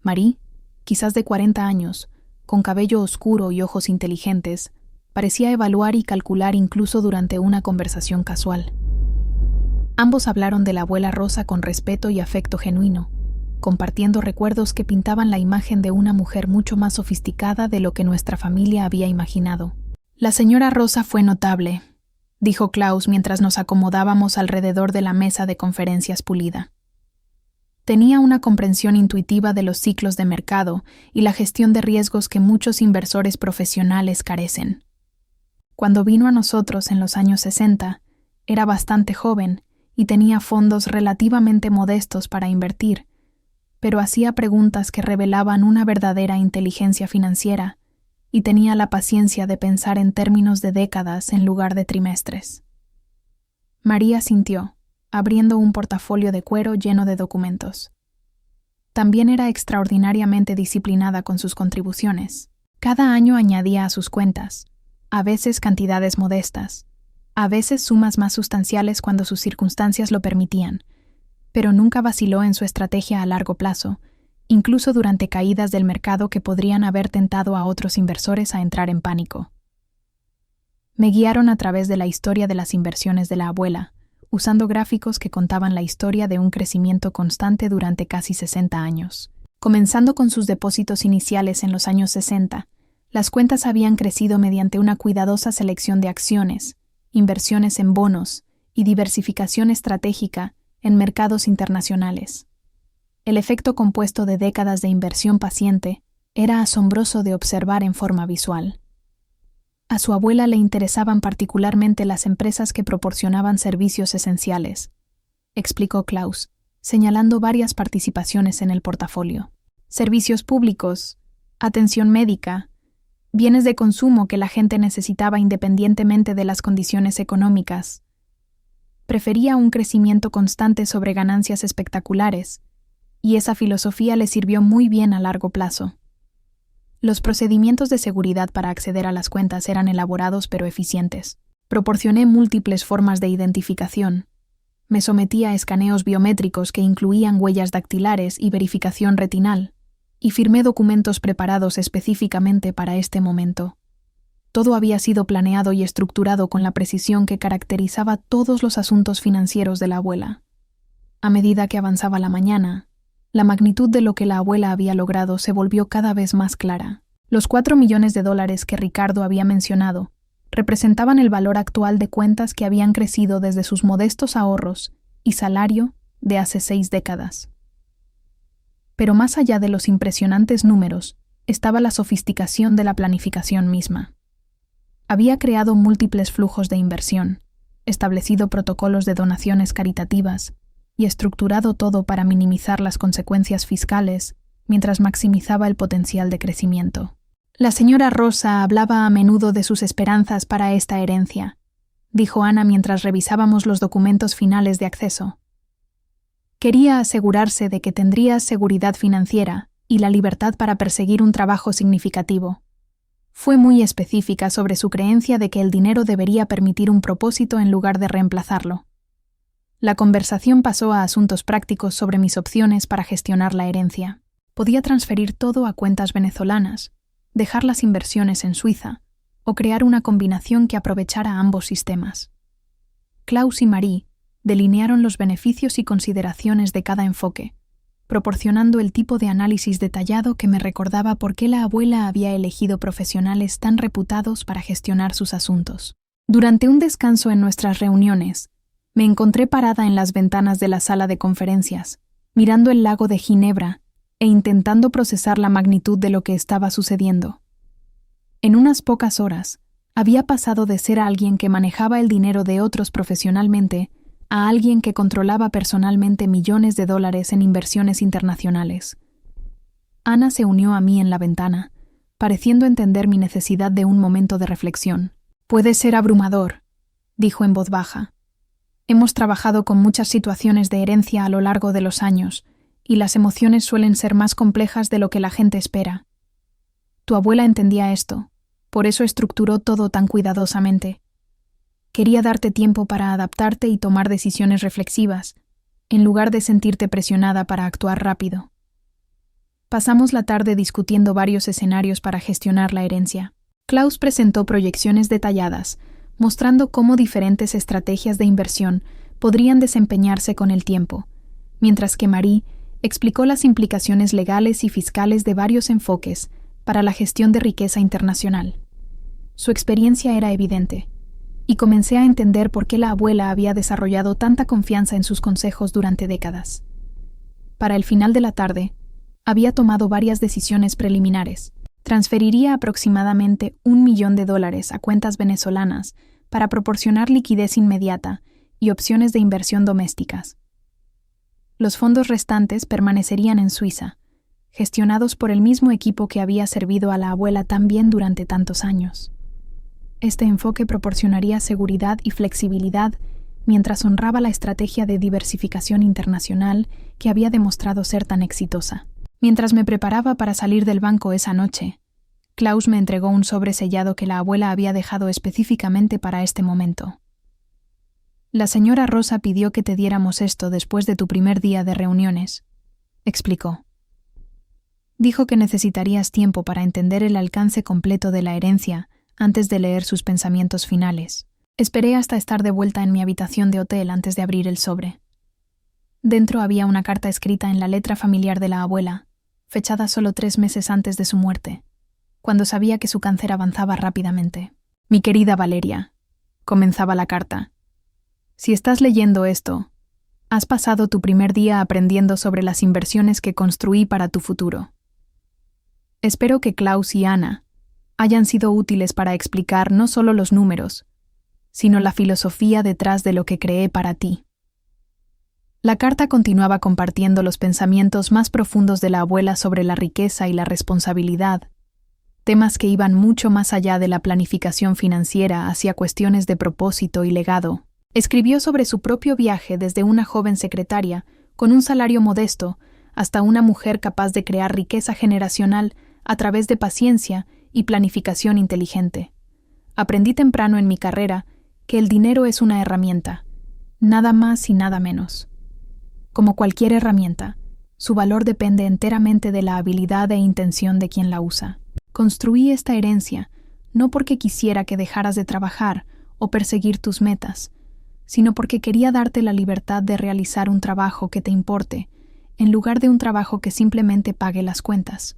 Marie, quizás de 40 años, con cabello oscuro y ojos inteligentes, parecía evaluar y calcular incluso durante una conversación casual. Ambos hablaron de la abuela Rosa con respeto y afecto genuino, compartiendo recuerdos que pintaban la imagen de una mujer mucho más sofisticada de lo que nuestra familia había imaginado. La señora Rosa fue notable, dijo Klaus mientras nos acomodábamos alrededor de la mesa de conferencias pulida. Tenía una comprensión intuitiva de los ciclos de mercado y la gestión de riesgos que muchos inversores profesionales carecen. Cuando vino a nosotros en los años 60, era bastante joven y tenía fondos relativamente modestos para invertir, pero hacía preguntas que revelaban una verdadera inteligencia financiera y tenía la paciencia de pensar en términos de décadas en lugar de trimestres. María sintió, abriendo un portafolio de cuero lleno de documentos. También era extraordinariamente disciplinada con sus contribuciones. Cada año añadía a sus cuentas, a veces cantidades modestas, a veces sumas más sustanciales cuando sus circunstancias lo permitían, pero nunca vaciló en su estrategia a largo plazo, incluso durante caídas del mercado que podrían haber tentado a otros inversores a entrar en pánico. Me guiaron a través de la historia de las inversiones de la abuela, usando gráficos que contaban la historia de un crecimiento constante durante casi 60 años. Comenzando con sus depósitos iniciales en los años 60, las cuentas habían crecido mediante una cuidadosa selección de acciones, inversiones en bonos y diversificación estratégica en mercados internacionales. El efecto compuesto de décadas de inversión paciente era asombroso de observar en forma visual. A su abuela le interesaban particularmente las empresas que proporcionaban servicios esenciales, explicó Klaus, señalando varias participaciones en el portafolio. Servicios públicos, atención médica, bienes de consumo que la gente necesitaba independientemente de las condiciones económicas. Prefería un crecimiento constante sobre ganancias espectaculares, y esa filosofía le sirvió muy bien a largo plazo. Los procedimientos de seguridad para acceder a las cuentas eran elaborados pero eficientes. Proporcioné múltiples formas de identificación. Me sometí a escaneos biométricos que incluían huellas dactilares y verificación retinal, y firmé documentos preparados específicamente para este momento. Todo había sido planeado y estructurado con la precisión que caracterizaba todos los asuntos financieros de la abuela. A medida que avanzaba la mañana, la magnitud de lo que la abuela había logrado se volvió cada vez más clara. Los $4 millones que Ricardo había mencionado representaban el valor actual de cuentas que habían crecido desde sus modestos ahorros y salario de hace 6 décadas. Pero más allá de los impresionantes números estaba la sofisticación de la planificación misma. Había creado múltiples flujos de inversión, establecido protocolos de donaciones caritativas y estructurado todo para minimizar las consecuencias fiscales mientras maximizaba el potencial de crecimiento. La señora Rosa hablaba a menudo de sus esperanzas para esta herencia, dijo Ana mientras revisábamos los documentos finales de acceso. Quería asegurarse de que tendrías seguridad financiera y la libertad para perseguir un trabajo significativo. Fue muy específica sobre su creencia de que el dinero debería permitir un propósito en lugar de reemplazarlo. La conversación pasó a asuntos prácticos sobre mis opciones para gestionar la herencia. Podía transferir todo a cuentas venezolanas, dejar las inversiones en Suiza o crear una combinación que aprovechara ambos sistemas. Klaus y Marie delinearon los beneficios y consideraciones de cada enfoque, proporcionando el tipo de análisis detallado que me recordaba por qué la abuela había elegido profesionales tan reputados para gestionar sus asuntos. Durante un descanso en nuestras reuniones, me encontré parada en las ventanas de la sala de conferencias, mirando el lago de Ginebra e intentando procesar la magnitud de lo que estaba sucediendo. En unas pocas horas, había pasado de ser alguien que manejaba el dinero de otros profesionalmente a alguien que controlaba personalmente millones de dólares en inversiones internacionales. Ana se unió a mí en la ventana, pareciendo entender mi necesidad de un momento de reflexión. «Puede ser abrumador», dijo en voz baja. «Hemos trabajado con muchas situaciones de herencia a lo largo de los años, y las emociones suelen ser más complejas de lo que la gente espera. Tu abuela entendía esto, por eso estructuró todo tan cuidadosamente. Quería darte tiempo para adaptarte y tomar decisiones reflexivas, en lugar de sentirte presionada para actuar rápido. Pasamos la tarde discutiendo varios escenarios para gestionar la herencia. Klaus presentó proyecciones detalladas, mostrando cómo diferentes estrategias de inversión podrían desempeñarse con el tiempo, mientras que Marie explicó las implicaciones legales y fiscales de varios enfoques para la gestión de riqueza internacional. Su experiencia era evidente, y comencé a entender por qué la abuela había desarrollado tanta confianza en sus consejos durante décadas. Para el final de la tarde, había tomado varias decisiones preliminares. Transferiría aproximadamente $1 millón a cuentas venezolanas para proporcionar liquidez inmediata y opciones de inversión domésticas. Los fondos restantes permanecerían en Suiza, gestionados por el mismo equipo que había servido a la abuela tan bien durante tantos años. Este enfoque proporcionaría seguridad y flexibilidad mientras honraba la estrategia de diversificación internacional que había demostrado ser tan exitosa. Mientras me preparaba para salir del banco esa noche, Klaus me entregó un sobre sellado que la abuela había dejado específicamente para este momento. «La señora Rosa pidió que te diéramos esto después de tu primer día de reuniones», explicó. «Dijo que necesitarías tiempo para entender el alcance completo de la herencia antes de leer sus pensamientos finales. Esperé hasta estar de vuelta en mi habitación de hotel antes de abrir el sobre. Dentro había una carta escrita en la letra familiar de la abuela, fechada solo 3 meses antes de su muerte, cuando sabía que su cáncer avanzaba rápidamente. «Mi querida Valeria», comenzaba la carta, «si estás leyendo esto, Has pasado tu primer día aprendiendo sobre las inversiones que construí para tu futuro. Espero que Klaus y Anna hayan sido útiles para explicar no solo los números, sino la filosofía detrás de lo que creé para ti. La carta continuaba compartiendo los pensamientos más profundos de la abuela sobre la riqueza y la responsabilidad, temas que iban mucho más allá de la planificación financiera hacia cuestiones de propósito y legado. Escribió sobre su propio viaje desde una joven secretaria con un salario modesto hasta una mujer capaz de crear riqueza generacional a través de paciencia y planificación inteligente. Aprendí temprano en mi carrera que el dinero es una herramienta, nada más y nada menos. Como cualquier herramienta, su valor depende enteramente de la habilidad e intención de quien la usa. Construí esta herencia no porque quisiera que dejaras de trabajar o perseguir tus metas, sino porque quería darte la libertad de realizar un trabajo que te importe, en lugar de un trabajo que simplemente pague las cuentas.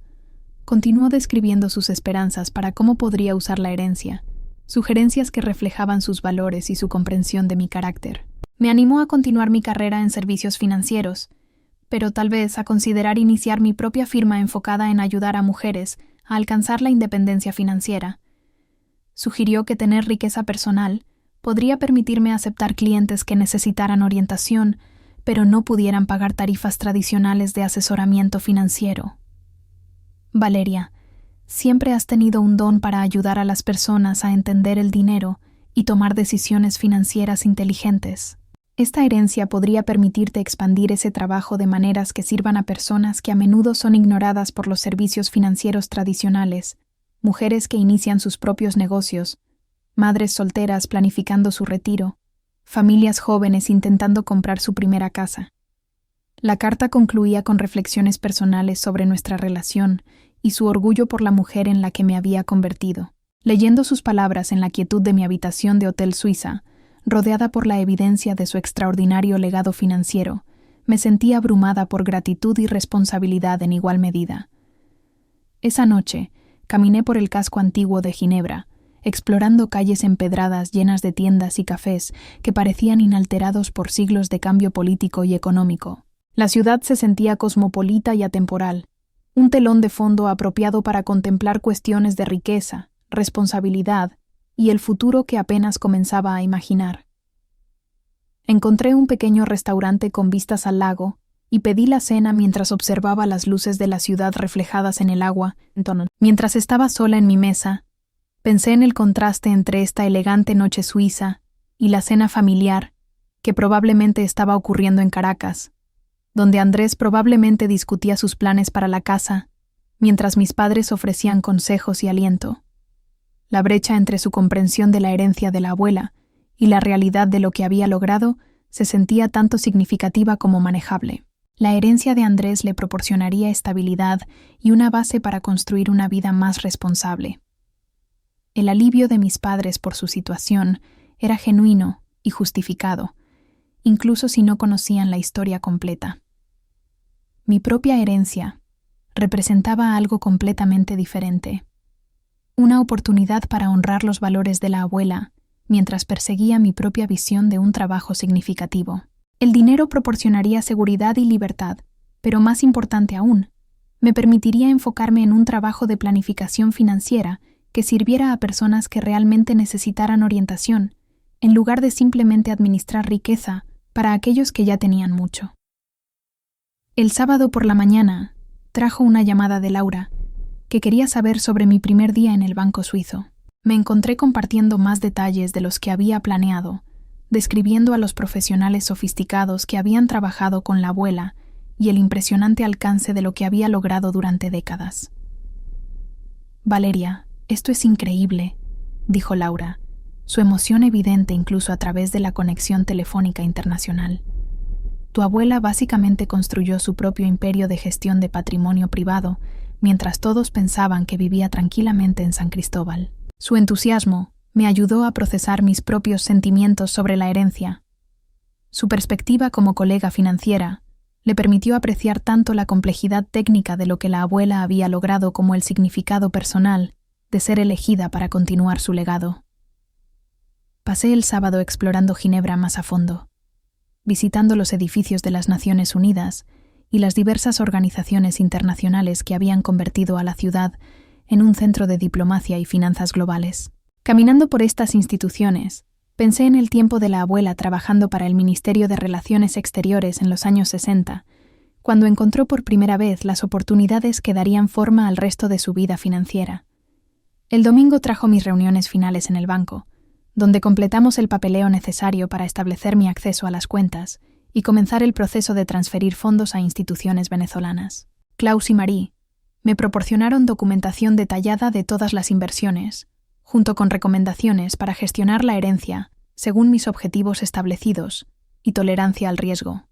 Continuó describiendo sus esperanzas para cómo podría usar la herencia, sugerencias que reflejaban sus valores y su comprensión de mi carácter. Me animó a continuar mi carrera en servicios financieros, pero tal vez a considerar iniciar mi propia firma enfocada en ayudar a mujeres a alcanzar la independencia financiera. Sugirió que tener riqueza personal podría permitirme aceptar clientes que necesitaran orientación, pero no pudieran pagar tarifas tradicionales de asesoramiento financiero. Valeria, siempre has tenido un don para ayudar a las personas a entender el dinero y tomar decisiones financieras inteligentes. Esta herencia podría permitirte expandir ese trabajo de maneras que sirvan a personas que a menudo son ignoradas por los servicios financieros tradicionales, mujeres que inician sus propios negocios, madres solteras planificando su retiro, familias jóvenes intentando comprar su primera casa. La carta concluía con reflexiones personales sobre nuestra relación y su orgullo por la mujer en la que me había convertido. Leyendo sus palabras en la quietud de mi habitación de hotel suiza, rodeada por la evidencia de su extraordinario legado financiero, me sentí abrumada por gratitud y responsabilidad en igual medida. Esa noche, caminé por el casco antiguo de Ginebra, explorando calles empedradas llenas de tiendas y cafés que parecían inalterados por siglos de cambio político y económico. La ciudad se sentía cosmopolita y atemporal, un telón de fondo apropiado para contemplar cuestiones de riqueza, responsabilidad y el futuro que apenas comenzaba a imaginar. Encontré un pequeño restaurante con vistas al lago y pedí la cena mientras observaba las luces de la ciudad reflejadas en el agua. Mientras estaba sola en mi mesa, pensé en el contraste entre esta elegante noche suiza y la cena familiar que probablemente estaba ocurriendo en Caracas, donde Andrés probablemente discutía sus planes para la casa, mientras mis padres ofrecían consejos y aliento. La brecha entre su comprensión de la herencia de la abuela y la realidad de lo que había logrado se sentía tanto significativa como manejable. La herencia de Andrés le proporcionaría estabilidad y una base para construir una vida más responsable. El alivio de mis padres por su situación era genuino y justificado, incluso si no conocían la historia completa. Mi propia herencia representaba algo completamente diferente. Una oportunidad para honrar los valores de la abuela mientras perseguía mi propia visión de un trabajo significativo. El dinero proporcionaría seguridad y libertad, pero más importante aún, me permitiría enfocarme en un trabajo de planificación financiera que sirviera a personas que realmente necesitaran orientación, en lugar de simplemente administrar riqueza para aquellos que ya tenían mucho. El sábado por la mañana trajo una llamada de Laura, que quería saber sobre mi primer día en el banco suizo. Me encontré compartiendo más detalles de los que había planeado, describiendo a los profesionales sofisticados que habían trabajado con la abuela y el impresionante alcance de lo que había logrado durante décadas. Valeria, esto es increíble, dijo Laura, su emoción evidente incluso a través de la conexión telefónica internacional. Tu abuela básicamente construyó su propio imperio de gestión de patrimonio privado, mientras todos pensaban que vivía tranquilamente en San Cristóbal. Su entusiasmo me ayudó a procesar mis propios sentimientos sobre la herencia. Su perspectiva como colega financiera le permitió apreciar tanto la complejidad técnica de lo que la abuela había logrado como el significado personal de ser elegida para continuar su legado. Pasé el sábado explorando Ginebra más a fondo. visitando los edificios de las Naciones Unidas y las diversas organizaciones internacionales que habían convertido a la ciudad en un centro de diplomacia y finanzas globales. Caminando por estas instituciones, pensé en el tiempo de la abuela trabajando para el Ministerio de Relaciones Exteriores en los años 60, cuando encontró por primera vez las oportunidades que darían forma al resto de su vida financiera. El domingo trajo mis reuniones finales en el banco, donde completamos el papeleo necesario para establecer mi acceso a las cuentas y comenzar el proceso de transferir fondos a instituciones venezolanas. Klaus y Marie me proporcionaron documentación detallada de todas las inversiones, junto con recomendaciones para gestionar la herencia según mis objetivos establecidos y tolerancia al riesgo.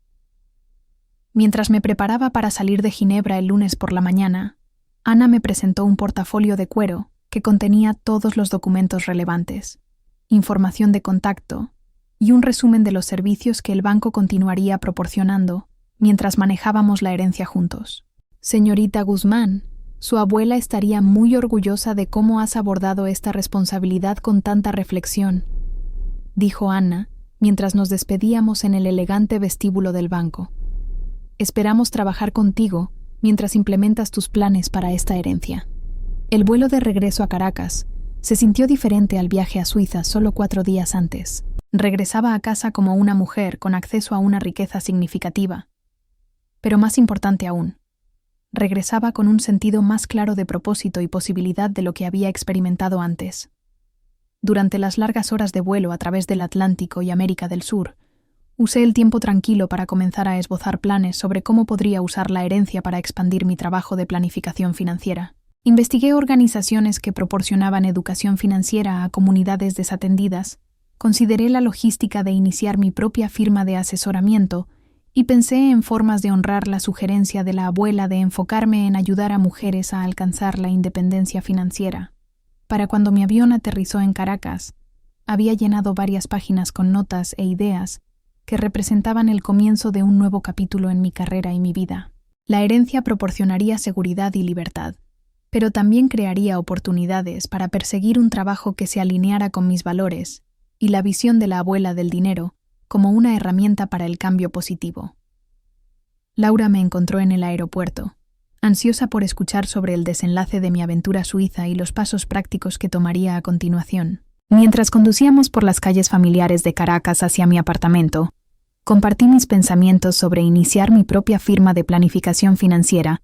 Mientras me preparaba para salir de Ginebra el lunes por la mañana, Ana me presentó un portafolio de cuero que contenía todos los documentos relevantes, información de contacto y un resumen de los servicios que el banco continuaría proporcionando mientras manejábamos la herencia juntos. Señorita Guzmán, su abuela estaría muy orgullosa de cómo has abordado esta responsabilidad con tanta reflexión, dijo Ana mientras nos despedíamos en el elegante vestíbulo del banco. Esperamos trabajar contigo mientras implementas tus planes para esta herencia. El vuelo de regreso a Caracas se sintió diferente al viaje a Suiza solo 4 días antes. Regresaba a casa como una mujer con acceso a una riqueza significativa. Pero más importante aún, regresaba con un sentido más claro de propósito y posibilidad de lo que había experimentado antes. Durante las largas horas de vuelo a través del Atlántico y América del Sur, usé el tiempo tranquilo para comenzar a esbozar planes sobre cómo podría usar la herencia para expandir mi trabajo de planificación financiera. Investigué organizaciones que proporcionaban educación financiera a comunidades desatendidas, consideré la logística de iniciar mi propia firma de asesoramiento y pensé en formas de honrar la sugerencia de la abuela de enfocarme en ayudar a mujeres a alcanzar la independencia financiera. Para cuando mi avión aterrizó en Caracas, había llenado varias páginas con notas e ideas que representaban el comienzo de un nuevo capítulo en mi carrera y mi vida. La herencia proporcionaría seguridad y libertad, pero también crearía oportunidades para perseguir un trabajo que se alineara con mis valores y la visión de la abuela del dinero como una herramienta para el cambio positivo. Laura me encontró en el aeropuerto, ansiosa por escuchar sobre el desenlace de mi aventura suiza y los pasos prácticos que tomaría a continuación. Mientras conducíamos por las calles familiares de Caracas hacia mi apartamento, compartí mis pensamientos sobre iniciar mi propia firma de planificación financiera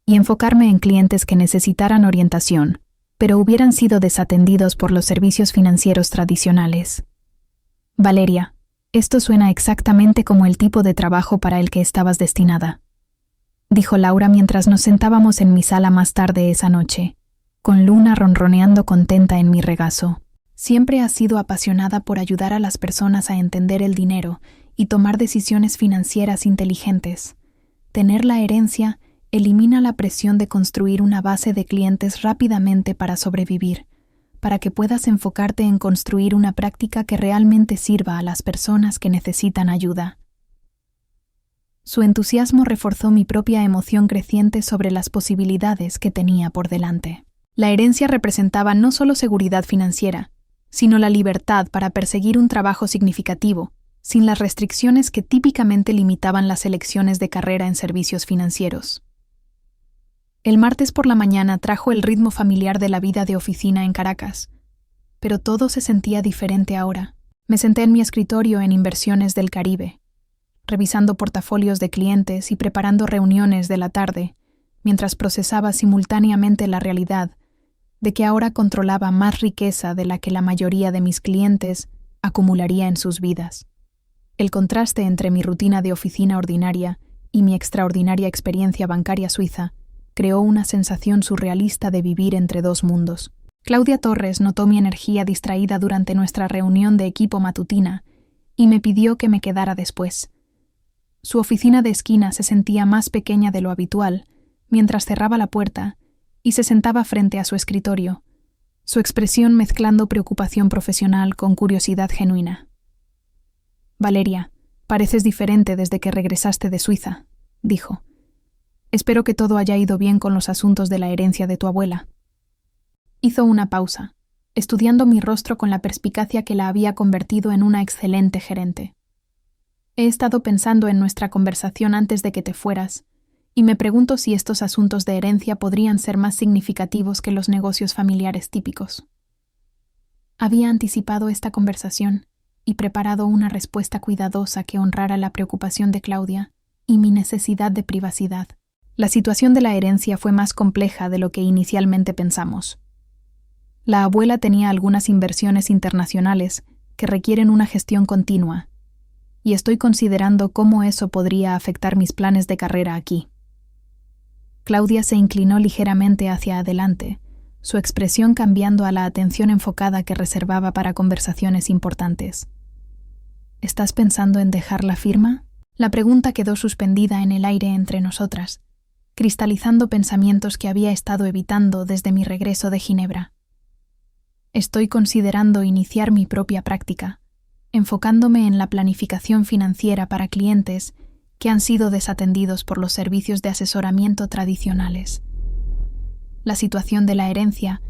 y enfocarme en clientes que necesitaran orientación, pero hubieran sido desatendidos por los servicios financieros tradicionales. Valeria, esto suena exactamente como el tipo de trabajo para el que estabas destinada, dijo Laura mientras nos sentábamos en mi sala más tarde esa noche, con Luna ronroneando contenta en mi regazo. Siempre has sido apasionada por ayudar a las personas a entender el dinero y tomar decisiones financieras inteligentes. Tener la herencia elimina la presión de construir una base de clientes rápidamente para sobrevivir, para que puedas enfocarte en construir una práctica que realmente sirva a las personas que necesitan ayuda. Su entusiasmo reforzó mi propia emoción creciente sobre las posibilidades que tenía por delante. La herencia representaba no solo seguridad financiera, sino la libertad para perseguir un trabajo significativo, sin las restricciones que típicamente limitaban las elecciones de carrera en servicios financieros. El martes por la mañana trajo el ritmo familiar de la vida de oficina en Caracas, pero todo se sentía diferente ahora. Me senté en mi escritorio en Inversiones del Caribe, revisando portafolios de clientes y preparando reuniones de la tarde, mientras procesaba simultáneamente la realidad de que ahora controlaba más riqueza de la que la mayoría de mis clientes acumularía en sus vidas. El contraste entre mi rutina de oficina ordinaria y mi extraordinaria experiencia bancaria suiza creó una sensación surrealista de vivir entre dos mundos. Claudia Torres notó mi energía distraída durante nuestra reunión de equipo matutina y me pidió que me quedara después. Su oficina de esquina se sentía más pequeña de lo habitual mientras cerraba la puerta y se sentaba frente a su escritorio, su expresión mezclando preocupación profesional con curiosidad genuina. «Valeria, pareces diferente desde que regresaste de Suiza», dijo. «Espero que todo haya ido bien con los asuntos de la herencia de tu abuela». Hizo una pausa, estudiando mi rostro con la perspicacia que la había convertido en una excelente gerente. He estado pensando en nuestra conversación antes de que te fueras, y me pregunto si estos asuntos de herencia podrían ser más significativos que los negocios familiares típicos. Había anticipado esta conversación y preparado una respuesta cuidadosa que honrara la preocupación de Claudia y mi necesidad de privacidad. La situación de la herencia fue más compleja de lo que inicialmente pensamos. La abuela tenía algunas inversiones internacionales que requieren una gestión continua, y estoy considerando cómo eso podría afectar mis planes de carrera aquí. Claudia se inclinó ligeramente hacia adelante, su expresión cambiando a la atención enfocada que reservaba para conversaciones importantes. ¿Estás pensando en dejar la firma? La pregunta quedó suspendida en el aire entre nosotras, cristalizando pensamientos que había estado evitando desde mi regreso de Ginebra. Estoy considerando iniciar mi propia práctica, enfocándome en la planificación financiera para clientes que han sido desatendidos por los servicios de asesoramiento tradicionales. La situación de la herencia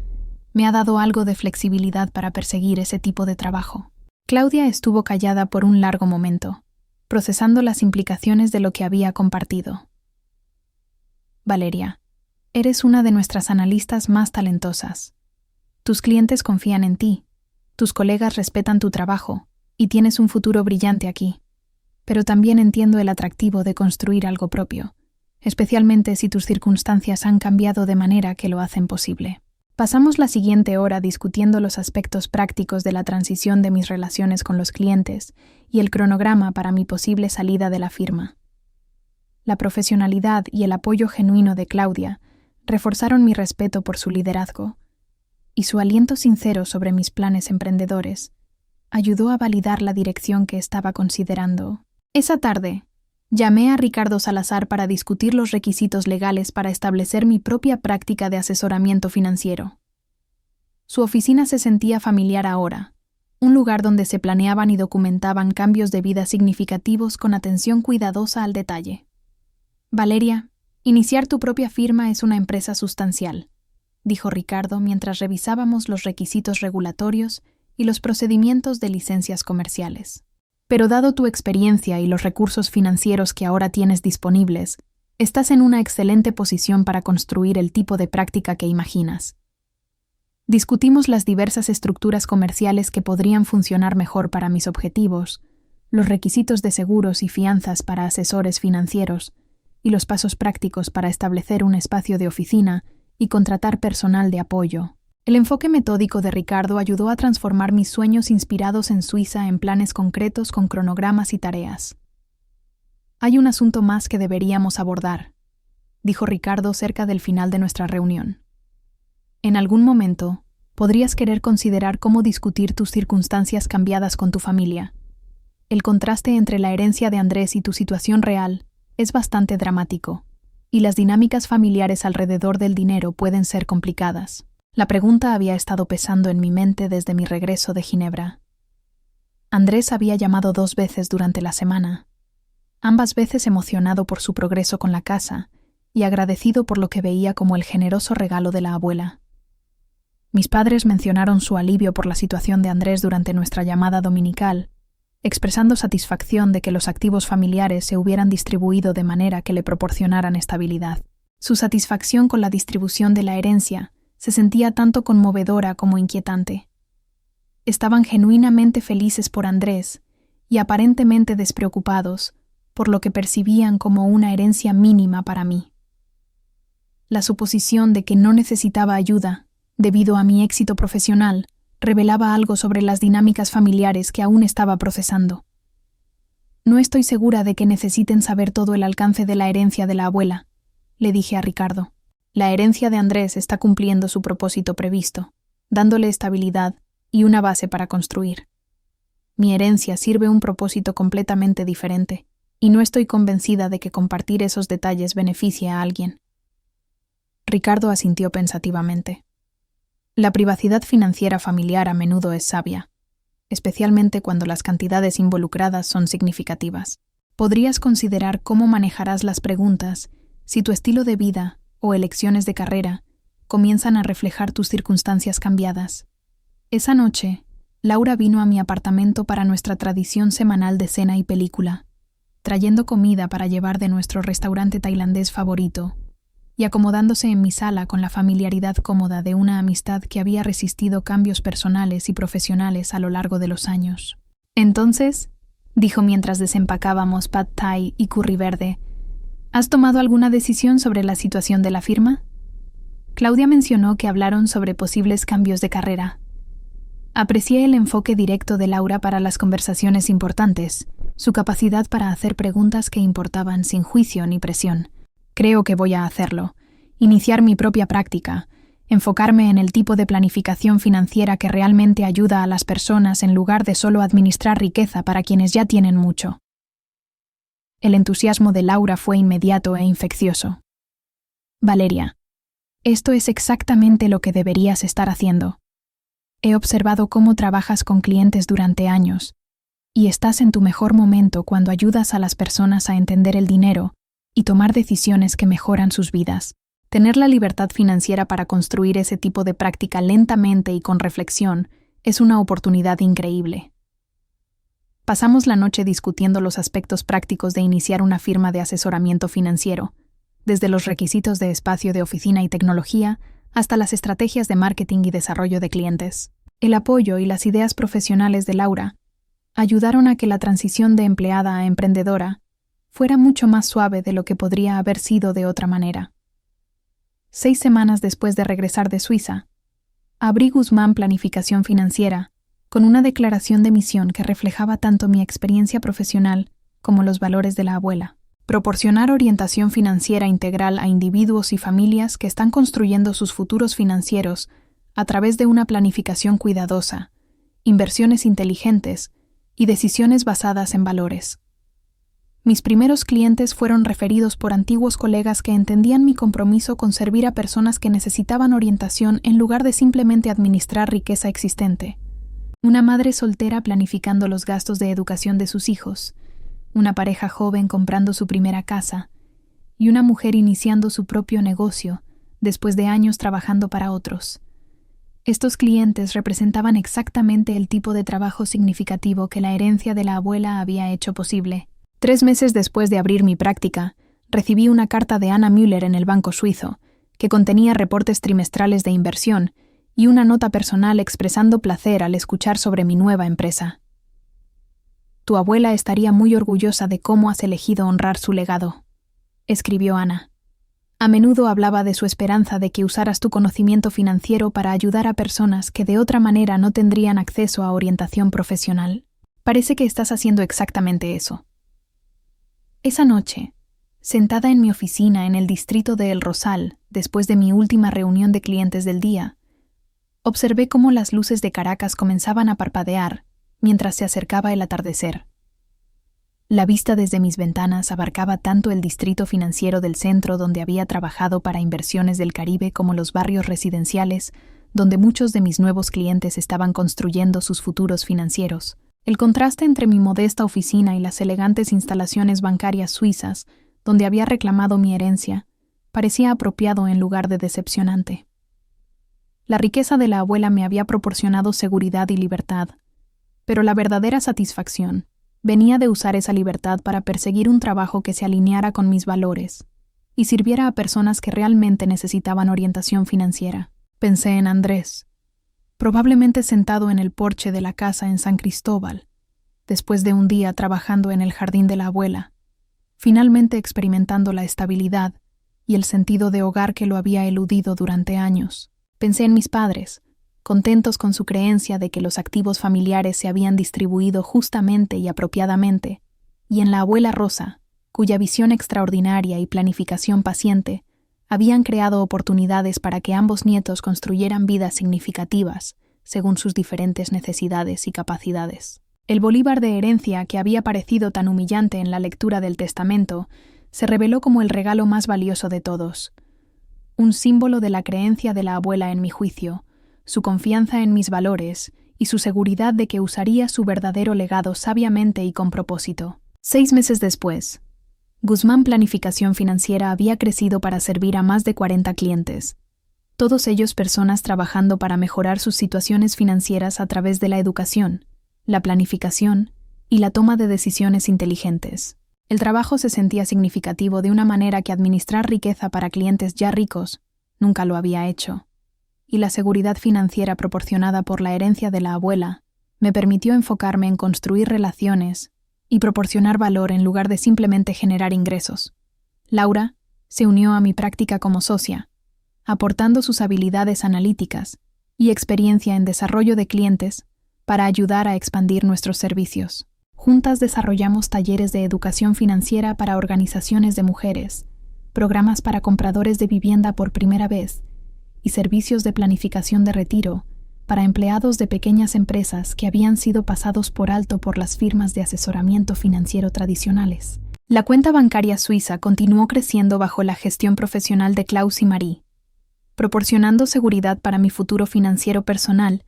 me ha dado algo de flexibilidad para perseguir ese tipo de trabajo. Claudia estuvo callada por un largo momento, procesando las implicaciones de lo que había compartido. Valeria, eres una de nuestras analistas más talentosas. Tus clientes confían en ti, tus colegas respetan tu trabajo y tienes un futuro brillante aquí. Pero también entiendo el atractivo de construir algo propio, especialmente si tus circunstancias han cambiado de manera que lo hacen posible. Pasamos la siguiente hora discutiendo los aspectos prácticos de la transición de mis relaciones con los clientes y el cronograma para mi posible salida de la firma. La profesionalidad y el apoyo genuino de Claudia reforzaron mi respeto por su liderazgo, y su aliento sincero sobre mis planes emprendedores ayudó a validar la dirección que estaba considerando. Esa tarde, llamé a Ricardo Salazar para discutir los requisitos legales para establecer mi propia práctica de asesoramiento financiero. Su oficina se sentía familiar ahora, un lugar donde se planeaban y documentaban cambios de vida significativos con atención cuidadosa al detalle. Valeria, iniciar tu propia firma es una empresa sustancial, dijo Ricardo mientras revisábamos los requisitos regulatorios y los procedimientos de licencias comerciales. Pero dado tu experiencia y los recursos financieros que ahora tienes disponibles, estás en una excelente posición para construir el tipo de práctica que imaginas. Discutimos las diversas estructuras comerciales que podrían funcionar mejor para mis objetivos, los requisitos de seguros y fianzas para asesores financieros, y los pasos prácticos para establecer un espacio de oficina y contratar personal de apoyo. El enfoque metódico de Ricardo ayudó a transformar mis sueños inspirados en Suiza en planes concretos con cronogramas y tareas. Hay un asunto más que deberíamos abordar, dijo Ricardo cerca del final de nuestra reunión. En algún momento, podrías querer considerar cómo discutir tus circunstancias cambiadas con tu familia. El contraste entre la herencia de Andrés y tu situación real es bastante dramático, y las dinámicas familiares alrededor del dinero pueden ser complicadas. La pregunta había estado pesando en mi mente desde mi regreso de Ginebra. Andrés había llamado 2 veces durante la semana, ambas veces emocionado por su progreso con la casa y agradecido por lo que veía como el generoso regalo de la abuela. Mis padres mencionaron su alivio por la situación de Andrés durante nuestra llamada dominical, expresando satisfacción de que los activos familiares se hubieran distribuido de manera que le proporcionaran estabilidad. Su satisfacción con la distribución de la herencia se sentía tanto conmovedora como inquietante. Estaban genuinamente felices por Andrés y aparentemente despreocupados por lo que percibían como una herencia mínima para mí. La suposición de que no necesitaba ayuda debido a mi éxito profesional revelaba algo sobre las dinámicas familiares que aún estaba procesando. No estoy segura de que necesiten saber todo el alcance de la herencia de la abuela, le dije a Ricardo. La herencia de Andrés está cumpliendo su propósito previsto, dándole estabilidad y una base para construir. Mi herencia sirve un propósito completamente diferente, y no estoy convencida de que compartir esos detalles beneficie a alguien. Ricardo asintió pensativamente. La privacidad financiera familiar a menudo es sabia, especialmente cuando las cantidades involucradas son significativas. Podrías considerar cómo manejarás las preguntas si tu estilo de vida o elecciones de carrera comienzan a reflejar tus circunstancias cambiadas. Esa noche, Laura vino a mi apartamento para nuestra tradición semanal de cena y película, trayendo comida para llevar de nuestro restaurante tailandés favorito, y acomodándose en mi sala con la familiaridad cómoda de una amistad que había resistido cambios personales y profesionales a lo largo de los años. Entonces, dijo mientras desempacábamos pad thai y curry verde, ¿has tomado alguna decisión sobre la situación de la firma? Claudia mencionó que hablaron sobre posibles cambios de carrera. Aprecié el enfoque directo de Laura para las conversaciones importantes, su capacidad para hacer preguntas que importaban sin juicio ni presión. Creo que voy a hacerlo. Iniciar mi propia práctica, enfocarme en el tipo de planificación financiera que realmente ayuda a las personas en lugar de solo administrar riqueza para quienes ya tienen mucho. El entusiasmo de Laura fue inmediato e infeccioso. Valeria, esto es exactamente lo que deberías estar haciendo. He observado cómo trabajas con clientes durante años, y estás en tu mejor momento cuando ayudas a las personas a entender el dinero y tomar decisiones que mejoran sus vidas. Tener la libertad financiera para construir ese tipo de práctica lentamente y con reflexión es una oportunidad increíble. Pasamos la noche discutiendo los aspectos prácticos de iniciar una firma de asesoramiento financiero, desde los requisitos de espacio de oficina y tecnología hasta las estrategias de marketing y desarrollo de clientes. El apoyo y las ideas profesionales de Laura ayudaron a que la transición de empleada a emprendedora fuera mucho más suave de lo que podría haber sido de otra manera. 6 semanas después de regresar de Suiza, abrí Guzmán Planificación Financiera con una declaración de misión que reflejaba tanto mi experiencia profesional como los valores de la abuela. Proporcionar orientación financiera integral a individuos y familias que están construyendo sus futuros financieros a través de una planificación cuidadosa, inversiones inteligentes y decisiones basadas en valores. Mis primeros clientes fueron referidos por antiguos colegas que entendían mi compromiso con servir a personas que necesitaban orientación en lugar de simplemente administrar riqueza existente. Una madre soltera planificando los gastos de educación de sus hijos, una pareja joven comprando su primera casa y una mujer iniciando su propio negocio después de años trabajando para otros. Estos clientes representaban exactamente el tipo de trabajo significativo que la herencia de la abuela había hecho posible. 3 meses después de abrir mi práctica, recibí una carta de Anna Müller en el banco suizo, que contenía reportes trimestrales de inversión y una nota personal expresando placer al escuchar sobre mi nueva empresa. Tu abuela estaría muy orgullosa de cómo has elegido honrar su legado, escribió Ana. A menudo hablaba de su esperanza de que usaras tu conocimiento financiero para ayudar a personas que de otra manera no tendrían acceso a orientación profesional. Parece que estás haciendo exactamente eso. Esa noche, sentada en mi oficina en el distrito de El Rosal, después de mi última reunión de clientes del día, observé cómo las luces de Caracas comenzaban a parpadear mientras se acercaba el atardecer. La vista desde mis ventanas abarcaba tanto el distrito financiero del centro donde había trabajado para inversiones del Caribe como los barrios residenciales donde muchos de mis nuevos clientes estaban construyendo sus futuros financieros. El contraste entre mi modesta oficina y las elegantes instalaciones bancarias suizas, donde había reclamado mi herencia, parecía apropiado en lugar de decepcionante. La riqueza de la abuela me había proporcionado seguridad y libertad, pero la verdadera satisfacción venía de usar esa libertad para perseguir un trabajo que se alineara con mis valores y sirviera a personas que realmente necesitaban orientación financiera. Pensé en Andrés, probablemente sentado en el porche de la casa en San Cristóbal, después de un día trabajando en el jardín de la abuela, finalmente experimentando la estabilidad y el sentido de hogar que lo había eludido durante años. Pensé en mis padres, contentos con su creencia de que los activos familiares se habían distribuido justamente y apropiadamente, y en la abuela Rosa, cuya visión extraordinaria y planificación paciente habían creado oportunidades para que ambos nietos construyeran vidas significativas según sus diferentes necesidades y capacidades. El bolívar de herencia que había parecido tan humillante en la lectura del testamento se reveló como el regalo más valioso de todos, un símbolo de la creencia de la abuela en mi juicio, su confianza en mis valores y su seguridad de que usaría su verdadero legado sabiamente y con propósito. 6 meses después, Guzmán Planificación Financiera había crecido para servir a más de 40 clientes, todos ellos personas trabajando para mejorar sus situaciones financieras a través de la educación, la planificación y la toma de decisiones inteligentes. El trabajo se sentía significativo de una manera que administrar riqueza para clientes ya ricos nunca lo había hecho. Y la seguridad financiera proporcionada por la herencia de la abuela me permitió enfocarme en construir relaciones y proporcionar valor en lugar de simplemente generar ingresos. Laura se unió a mi práctica como socia, aportando sus habilidades analíticas y experiencia en desarrollo de clientes para ayudar a expandir nuestros servicios. Juntas desarrollamos talleres de educación financiera para organizaciones de mujeres, programas para compradores de vivienda por primera vez y servicios de planificación de retiro para empleados de pequeñas empresas que habían sido pasados por alto por las firmas de asesoramiento financiero tradicionales. La cuenta bancaria suiza continuó creciendo bajo la gestión profesional de Klaus y Marie, proporcionando seguridad para mi futuro financiero personal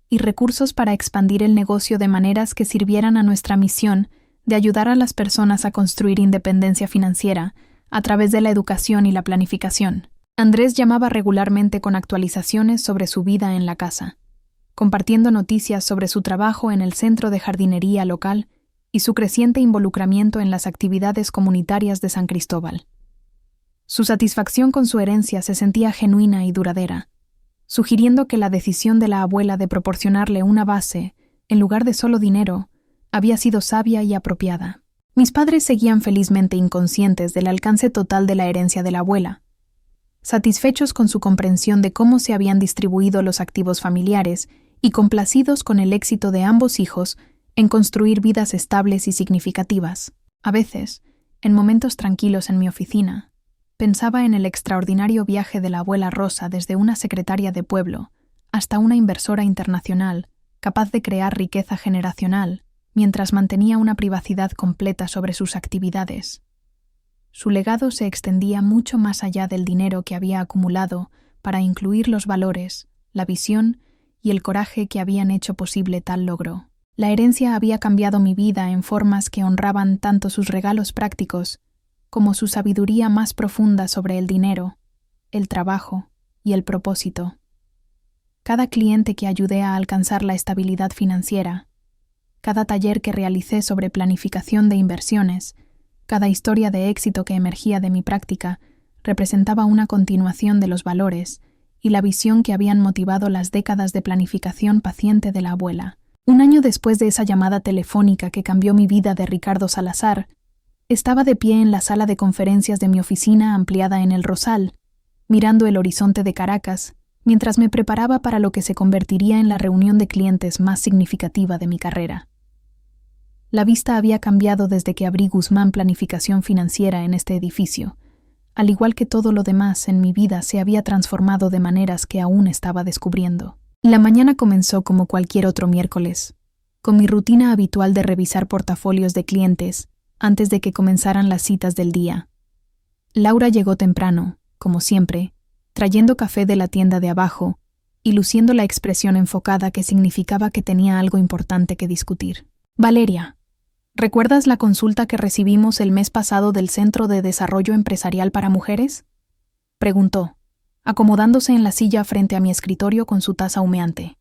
y recursos para expandir el negocio de maneras que sirvieran a nuestra misión de ayudar a las personas a construir independencia financiera a través de la educación y la planificación. Andrés llamaba regularmente con actualizaciones sobre su vida en la casa, compartiendo noticias sobre su trabajo en el centro de jardinería local y su creciente involucramiento en las actividades comunitarias de San Cristóbal. Su satisfacción con su herencia se sentía genuina y duradera, sugiriendo que la decisión de la abuela de proporcionarle una base, en lugar de solo dinero, había sido sabia y apropiada. Mis padres seguían felizmente inconscientes del alcance total de la herencia de la abuela, satisfechos con su comprensión de cómo se habían distribuido los activos familiares y complacidos con el éxito de ambos hijos en construir vidas estables y significativas. A veces, en momentos tranquilos en mi oficina, pensaba en el extraordinario viaje de la abuela Rosa desde una secretaria de pueblo hasta una inversora internacional capaz de crear riqueza generacional mientras mantenía una privacidad completa sobre sus actividades. Su legado se extendía mucho más allá del dinero que había acumulado para incluir los valores, la visión y el coraje que habían hecho posible tal logro. La herencia había cambiado mi vida en formas que honraban tanto sus regalos prácticos como su sabiduría más profunda sobre el dinero, el trabajo y el propósito. Cada cliente que ayudé a alcanzar la estabilidad financiera, cada taller que realicé sobre planificación de inversiones, cada historia de éxito que emergía de mi práctica, representaba una continuación de los valores y la visión que habían motivado las décadas de planificación paciente de la abuela. Un año después de esa llamada telefónica que cambió mi vida de Ricardo Salazar, estaba de pie en la sala de conferencias de mi oficina ampliada en El Rosal, mirando el horizonte de Caracas, mientras me preparaba para lo que se convertiría en la reunión de clientes más significativa de mi carrera. La vista había cambiado desde que abrí Guzmán Planificación Financiera en este edificio. Al igual que todo lo demás en mi vida se había transformado de maneras que aún estaba descubriendo. La mañana comenzó como cualquier otro miércoles, con mi rutina habitual de revisar portafolios de clientes antes de que comenzaran las citas del día. Laura llegó temprano, como siempre, trayendo café de la tienda de abajo y luciendo la expresión enfocada que significaba que tenía algo importante que discutir. Valeria, ¿recuerdas la consulta que recibimos el mes pasado del Centro de Desarrollo Empresarial para Mujeres?, preguntó, acomodándose en la silla frente a mi escritorio con su taza humeante.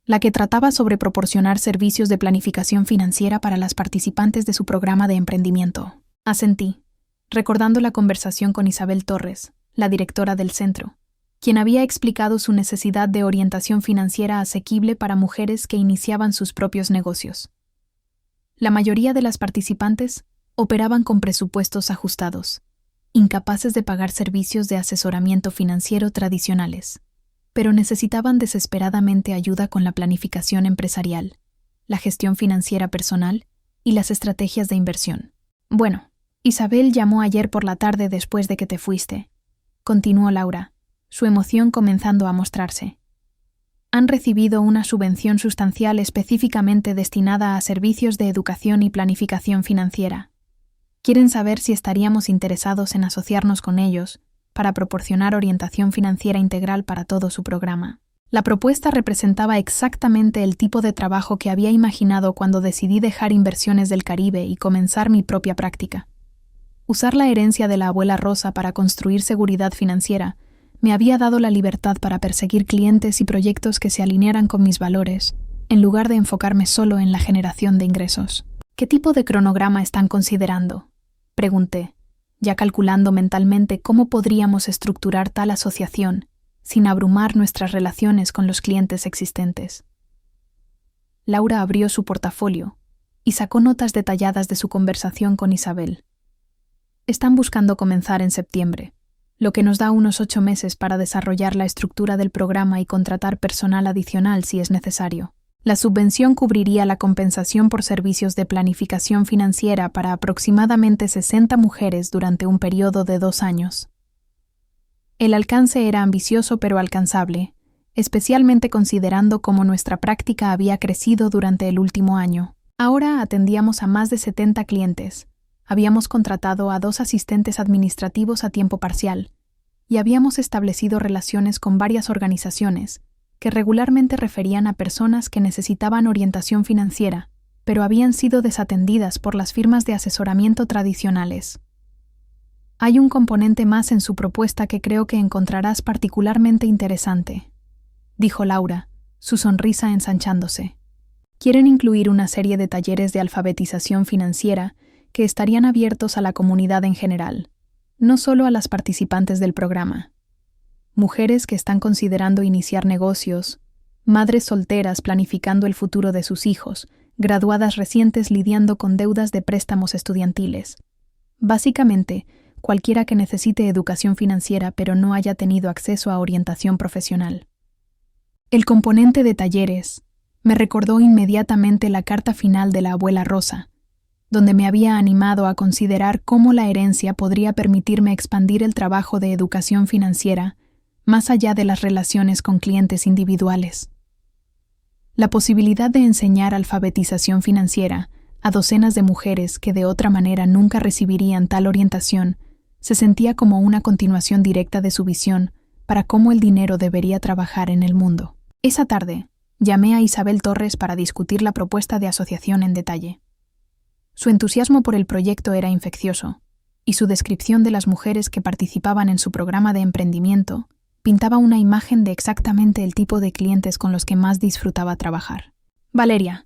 La que trataba sobre proporcionar servicios de planificación financiera para las participantes de su programa de emprendimiento. Asentí, recordando la conversación con Isabel Torres, la directora del centro, quien había explicado su necesidad de orientación financiera asequible para mujeres que iniciaban sus propios negocios. La mayoría de las participantes operaban con presupuestos ajustados, incapaces de pagar servicios de asesoramiento financiero tradicionales, pero necesitaban desesperadamente ayuda con la planificación empresarial, la gestión financiera personal y las estrategias de inversión. Bueno, Isabel llamó ayer por la tarde después de que te fuiste, continuó Laura, su emoción comenzando a mostrarse. Han recibido una subvención sustancial específicamente destinada a servicios de educación y planificación financiera. Quieren saber si estaríamos interesados en asociarnos con ellos para proporcionar orientación financiera integral para todo su programa. La propuesta representaba exactamente el tipo de trabajo que había imaginado cuando decidí dejar Inversiones del Caribe y comenzar mi propia práctica. Usar la herencia de la abuela Rosa para construir seguridad financiera me había dado la libertad para perseguir clientes y proyectos que se alinearan con mis valores, en lugar de enfocarme solo en la generación de ingresos. ¿Qué tipo de cronograma están considerando?, pregunté, ya calculando mentalmente cómo podríamos estructurar tal asociación sin abrumar nuestras relaciones con los clientes existentes. Laura abrió su portafolio y sacó notas detalladas de su conversación con Isabel. Están buscando comenzar en septiembre, lo que nos da unos 8 meses para desarrollar la estructura del programa y contratar personal adicional si es necesario. La subvención cubriría la compensación por servicios de planificación financiera para aproximadamente 60 mujeres durante un periodo de 2 años. El alcance era ambicioso pero alcanzable, especialmente considerando cómo nuestra práctica había crecido durante el último año. Ahora atendíamos a más de 70 clientes, habíamos contratado a 2 asistentes administrativos a tiempo parcial y habíamos establecido relaciones con varias organizaciones que regularmente referían a personas que necesitaban orientación financiera, pero habían sido desatendidas por las firmas de asesoramiento tradicionales. Hay un componente más en su propuesta que creo que encontrarás particularmente interesante, dijo Laura, su sonrisa ensanchándose. Quieren incluir una serie de talleres de alfabetización financiera que estarían abiertos a la comunidad en general, no solo a las participantes del programa. Mujeres que están considerando iniciar negocios, madres solteras planificando el futuro de sus hijos, graduadas recientes lidiando con deudas de préstamos estudiantiles. Básicamente, cualquiera que necesite educación financiera pero no haya tenido acceso a orientación profesional. El componente de talleres me recordó inmediatamente la carta final de la abuela Rosa, donde me había animado a considerar cómo la herencia podría permitirme expandir el trabajo de educación financiera más allá de las relaciones con clientes individuales. La posibilidad de enseñar alfabetización financiera a docenas de mujeres que de otra manera nunca recibirían tal orientación se sentía como una continuación directa de su visión para cómo el dinero debería trabajar en el mundo. Esa tarde, llamé a Isabel Torres para discutir la propuesta de asociación en detalle. Su entusiasmo por el proyecto era infeccioso, y su descripción de las mujeres que participaban en su programa de emprendimiento pintaba una imagen de exactamente el tipo de clientes con los que más disfrutaba trabajar. Valeria,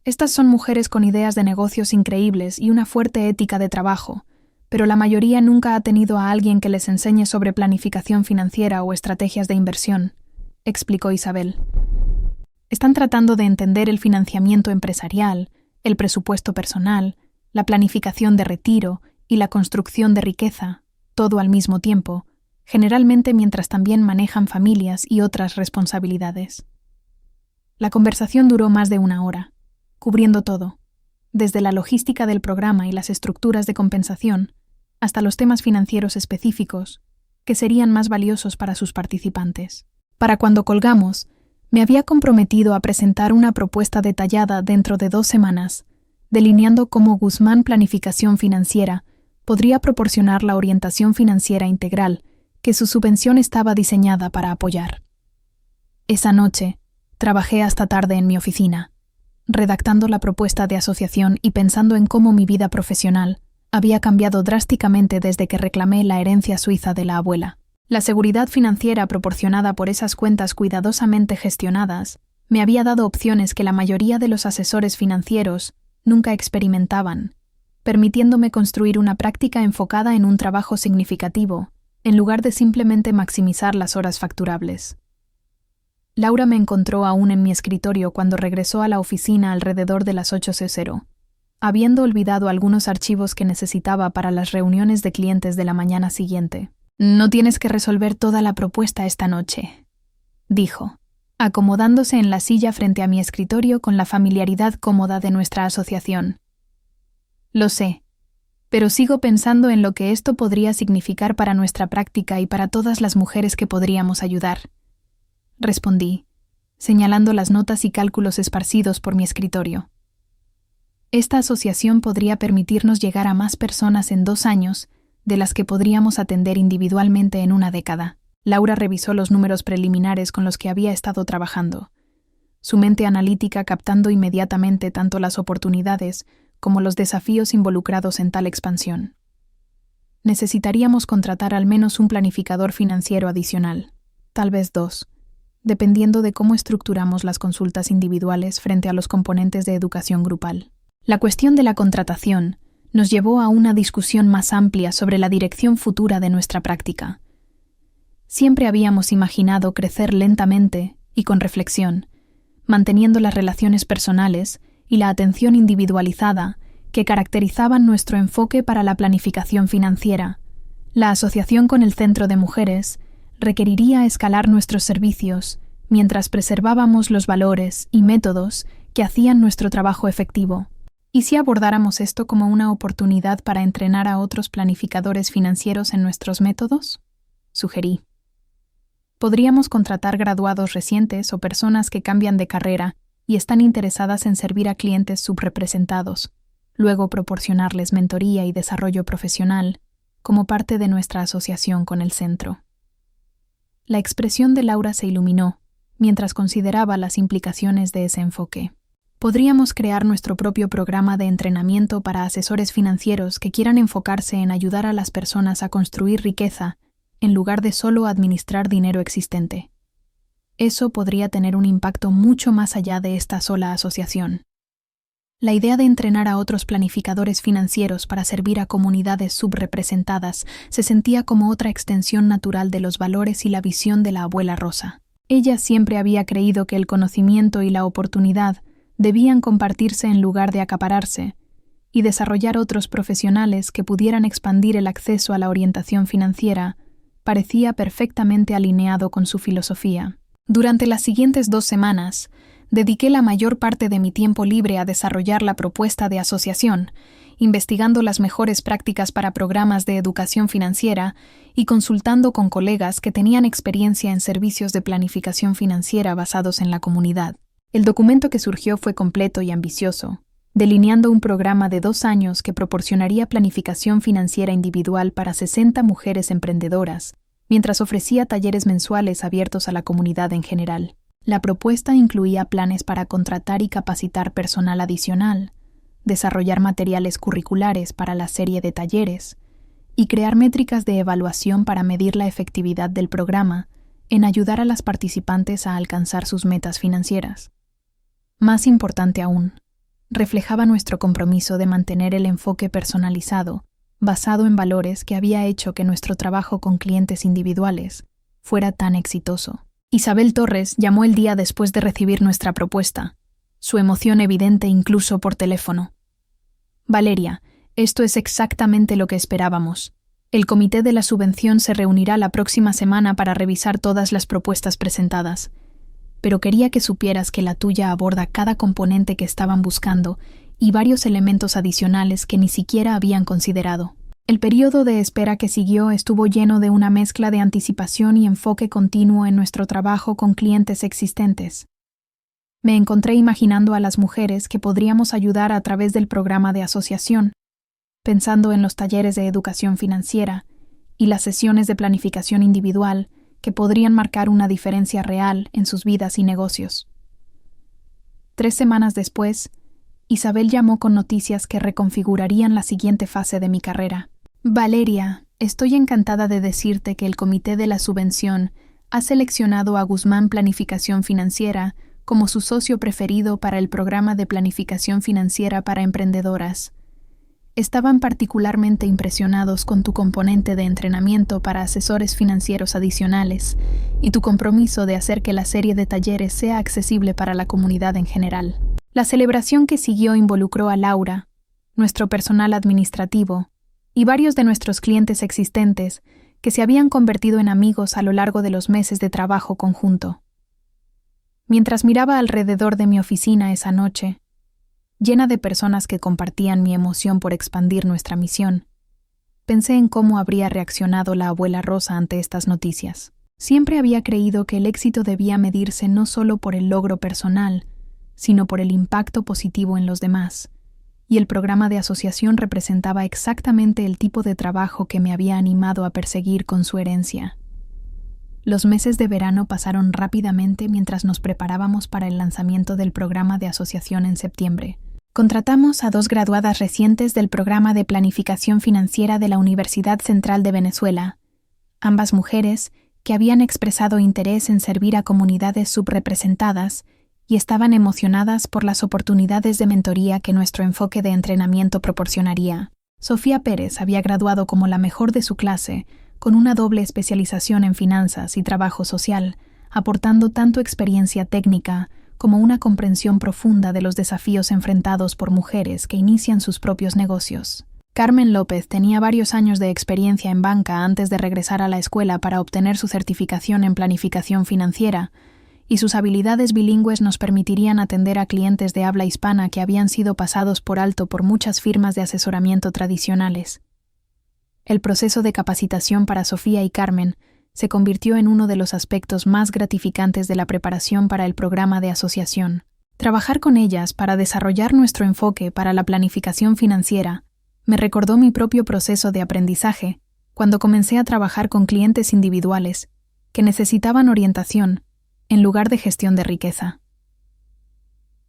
estas son mujeres con ideas de negocios increíbles y una fuerte ética de trabajo, pero la mayoría nunca ha tenido a alguien que les enseñe sobre planificación financiera o estrategias de inversión, explicó Isabel. Están tratando de entender el financiamiento empresarial, el presupuesto personal, la planificación de retiro y la construcción de riqueza, todo al mismo tiempo, generalmente mientras también manejan familias y otras responsabilidades. La conversación duró más de 1 hora, cubriendo todo, desde la logística del programa y las estructuras de compensación, hasta los temas financieros específicos, que serían más valiosos para sus participantes. Para cuando colgamos, me había comprometido a presentar una propuesta detallada dentro de 2 semanas, delineando cómo Guzmán Planificación Financiera podría proporcionar la orientación financiera integral que su subvención estaba diseñada para apoyar. Esa noche, trabajé hasta tarde en mi oficina, redactando la propuesta de asociación y pensando en cómo mi vida profesional había cambiado drásticamente desde que reclamé la herencia suiza de la abuela. La seguridad financiera proporcionada por esas cuentas cuidadosamente gestionadas me había dado opciones que la mayoría de los asesores financieros nunca experimentaban, permitiéndome construir una práctica enfocada en un trabajo significativo, en lugar de simplemente maximizar las horas facturables. Laura me encontró aún en mi escritorio cuando regresó a la oficina alrededor de las 8:00, habiendo olvidado algunos archivos que necesitaba para las reuniones de clientes de la mañana siguiente. «No tienes que resolver toda la propuesta esta noche», dijo, acomodándose en la silla frente a mi escritorio con la familiaridad cómoda de nuestra asociación. «Lo sé, pero sigo pensando en lo que esto podría significar para nuestra práctica y para todas las mujeres que podríamos ayudar», respondí, señalando las notas y cálculos esparcidos por mi escritorio. Esta asociación podría permitirnos llegar a más personas en 2 años de las que podríamos atender individualmente en 1 década. Laura revisó los números preliminares con los que había estado trabajando, su mente analítica captando inmediatamente tanto las oportunidades como los desafíos involucrados en tal expansión. Necesitaríamos contratar al menos un planificador financiero adicional, tal vez 2, dependiendo de cómo estructuramos las consultas individuales frente a los componentes de educación grupal. La cuestión de la contratación nos llevó a una discusión más amplia sobre la dirección futura de nuestra práctica. Siempre habíamos imaginado crecer lentamente y con reflexión, manteniendo las relaciones personales y la atención individualizada que caracterizaban nuestro enfoque para la planificación financiera. La asociación con el Centro de Mujeres requeriría escalar nuestros servicios mientras preservábamos los valores y métodos que hacían nuestro trabajo efectivo. ¿Y si abordáramos esto como una oportunidad para entrenar a otros planificadores financieros en nuestros métodos? Sugerí. Podríamos contratar graduados recientes o personas que cambian de carrera y están interesadas en servir a clientes subrepresentados, luego proporcionarles mentoría y desarrollo profesional como parte de nuestra asociación con el centro. La expresión de Laura se iluminó mientras consideraba las implicaciones de ese enfoque. Podríamos crear nuestro propio programa de entrenamiento para asesores financieros que quieran enfocarse en ayudar a las personas a construir riqueza en lugar de solo administrar dinero existente. Eso podría tener un impacto mucho más allá de esta sola asociación. La idea de entrenar a otros planificadores financieros para servir a comunidades subrepresentadas se sentía como otra extensión natural de los valores y la visión de la abuela Rosa. Ella siempre había creído que el conocimiento y la oportunidad debían compartirse en lugar de acapararse, y desarrollar otros profesionales que pudieran expandir el acceso a la orientación financiera parecía perfectamente alineado con su filosofía. Durante las siguientes 2 semanas, dediqué la mayor parte de mi tiempo libre a desarrollar la propuesta de asociación, investigando las mejores prácticas para programas de educación financiera y consultando con colegas que tenían experiencia en servicios de planificación financiera basados en la comunidad. El documento que surgió fue completo y ambicioso, delineando un programa de 2 años que proporcionaría planificación financiera individual para 60 mujeres emprendedoras, mientras ofrecía talleres mensuales abiertos a la comunidad en general. La propuesta incluía planes para contratar y capacitar personal adicional, desarrollar materiales curriculares para la serie de talleres y crear métricas de evaluación para medir la efectividad del programa en ayudar a las participantes a alcanzar sus metas financieras. Más importante aún, reflejaba nuestro compromiso de mantener el enfoque personalizado, basado en valores que había hecho que nuestro trabajo con clientes individuales fuera tan exitoso. Isabel Torres llamó el día después de recibir nuestra propuesta, su emoción evidente incluso por teléfono. Valeria, esto es exactamente lo que esperábamos. El comité de la subvención se reunirá la próxima semana para revisar todas las propuestas presentadas. Pero quería que supieras que la tuya aborda cada componente que estaban buscando y varios elementos adicionales que ni siquiera habían considerado. El periodo de espera que siguió estuvo lleno de una mezcla de anticipación y enfoque continuo en nuestro trabajo con clientes existentes. Me encontré imaginando a las mujeres que podríamos ayudar a través del programa de asociación, pensando en los talleres de educación financiera y las sesiones de planificación individual que podrían marcar una diferencia real en sus vidas y negocios. 3 semanas después, Isabel llamó con noticias que reconfigurarían la siguiente fase de mi carrera. Valeria, estoy encantada de decirte que el comité de la subvención ha seleccionado a Guzmán Planificación Financiera como su socio preferido para el programa de planificación financiera para emprendedoras. Estaban particularmente impresionados con tu componente de entrenamiento para asesores financieros adicionales y tu compromiso de hacer que la serie de talleres sea accesible para la comunidad en general. La celebración que siguió involucró a Laura, nuestro personal administrativo, y varios de nuestros clientes existentes que se habían convertido en amigos a lo largo de los meses de trabajo conjunto. Mientras miraba alrededor de mi oficina esa noche, llena de personas que compartían mi emoción por expandir nuestra misión, pensé en cómo habría reaccionado la abuela Rosa ante estas noticias. Siempre había creído que el éxito debía medirse no solo por el logro personal, sino por el impacto positivo en los demás, y el programa de asociación representaba exactamente el tipo de trabajo que me había animado a perseguir con su herencia. Los meses de verano pasaron rápidamente mientras nos preparábamos para el lanzamiento del programa de asociación en septiembre. Contratamos a 2 graduadas recientes del programa de planificación financiera de la Universidad Central de Venezuela, ambas mujeres que habían expresado interés en servir a comunidades subrepresentadas y estaban emocionadas por las oportunidades de mentoría que nuestro enfoque de entrenamiento proporcionaría. Sofía Pérez había graduado como la mejor de su clase, con una doble especialización en finanzas y trabajo social, aportando tanto experiencia técnica como una comprensión profunda de los desafíos enfrentados por mujeres que inician sus propios negocios. Carmen López tenía varios años de experiencia en banca antes de regresar a la escuela para obtener su certificación en planificación financiera, y sus habilidades bilingües nos permitirían atender a clientes de habla hispana que habían sido pasados por alto por muchas firmas de asesoramiento tradicionales. El proceso de capacitación para Sofía y Carmen se convirtió en uno de los aspectos más gratificantes de la preparación para el programa de asociación. Trabajar con ellas para desarrollar nuestro enfoque para la planificación financiera me recordó mi propio proceso de aprendizaje cuando comencé a trabajar con clientes individuales que necesitaban orientación en lugar de gestión de riqueza.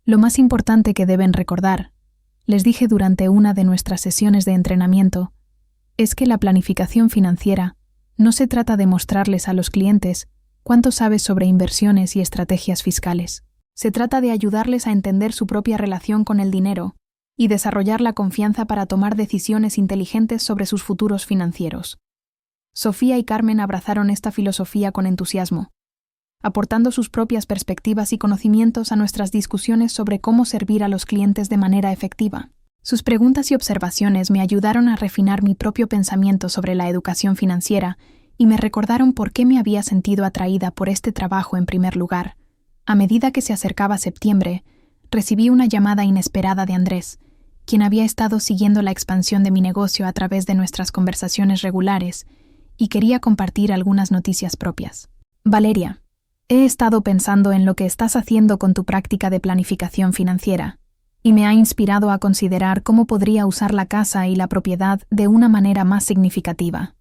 Lo más importante que deben recordar, les dije durante una de nuestras sesiones de entrenamiento, es que la planificación financiera no se trata de mostrarles a los clientes cuánto sabes sobre inversiones y estrategias fiscales. Se trata de ayudarles a entender su propia relación con el dinero y desarrollar la confianza para tomar decisiones inteligentes sobre sus futuros financieros. Sofía y Carmen abrazaron esta filosofía con entusiasmo, aportando sus propias perspectivas y conocimientos a nuestras discusiones sobre cómo servir a los clientes de manera efectiva. Sus preguntas y observaciones me ayudaron a refinar mi propio pensamiento sobre la educación financiera y me recordaron por qué me había sentido atraída por este trabajo en primer lugar. A medida que se acercaba septiembre, recibí una llamada inesperada de Andrés, quien había estado siguiendo la expansión de mi negocio a través de nuestras conversaciones regulares y quería compartir algunas noticias propias. Valeria, he estado pensando en lo que estás haciendo con tu práctica de planificación financiera, y me ha inspirado a considerar cómo podría usar la casa y la propiedad de una manera más significativa,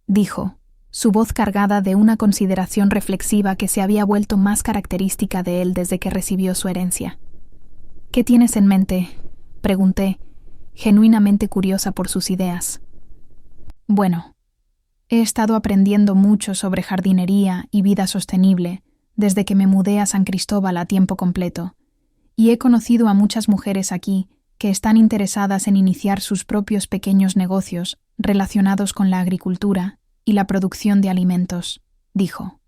dijo, su voz cargada de una consideración reflexiva que se había vuelto más característica de él desde que recibió su herencia. ¿Qué tienes en mente?, pregunté, genuinamente curiosa por sus ideas. Bueno, he estado aprendiendo mucho sobre jardinería y vida sostenible desde que me mudé a San Cristóbal a tiempo completo, y he conocido a muchas mujeres aquí que están interesadas en iniciar sus propios pequeños negocios relacionados con la agricultura y la producción de alimentos, dijo.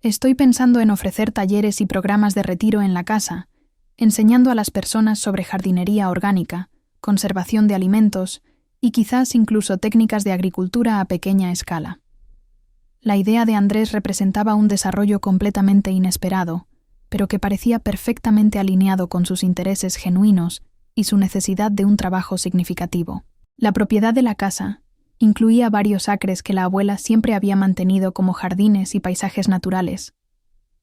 Estoy pensando en ofrecer talleres y programas de retiro en la casa, enseñando a las personas sobre jardinería orgánica, conservación de alimentos y quizás incluso técnicas de agricultura a pequeña escala. La idea de Andrés representaba un desarrollo completamente inesperado, pero que parecía perfectamente alineado con sus intereses genuinos y su necesidad de un trabajo significativo. La propiedad de la casa incluía varios acres que la abuela siempre había mantenido como jardines y paisajes naturales,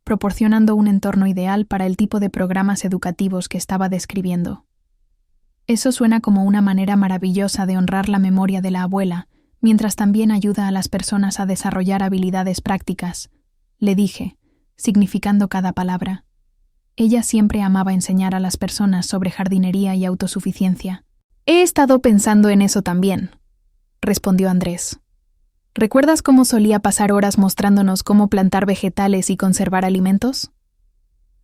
proporcionando un entorno ideal para el tipo de programas educativos que estaba describiendo. Eso suena como una manera maravillosa de honrar la memoria de la abuela, mientras también ayuda a las personas a desarrollar habilidades prácticas, le dije, significando cada palabra. Ella siempre amaba enseñar a las personas sobre jardinería y autosuficiencia. He estado pensando en eso también, respondió Andrés. ¿Recuerdas cómo solía pasar horas mostrándonos cómo plantar vegetales y conservar alimentos?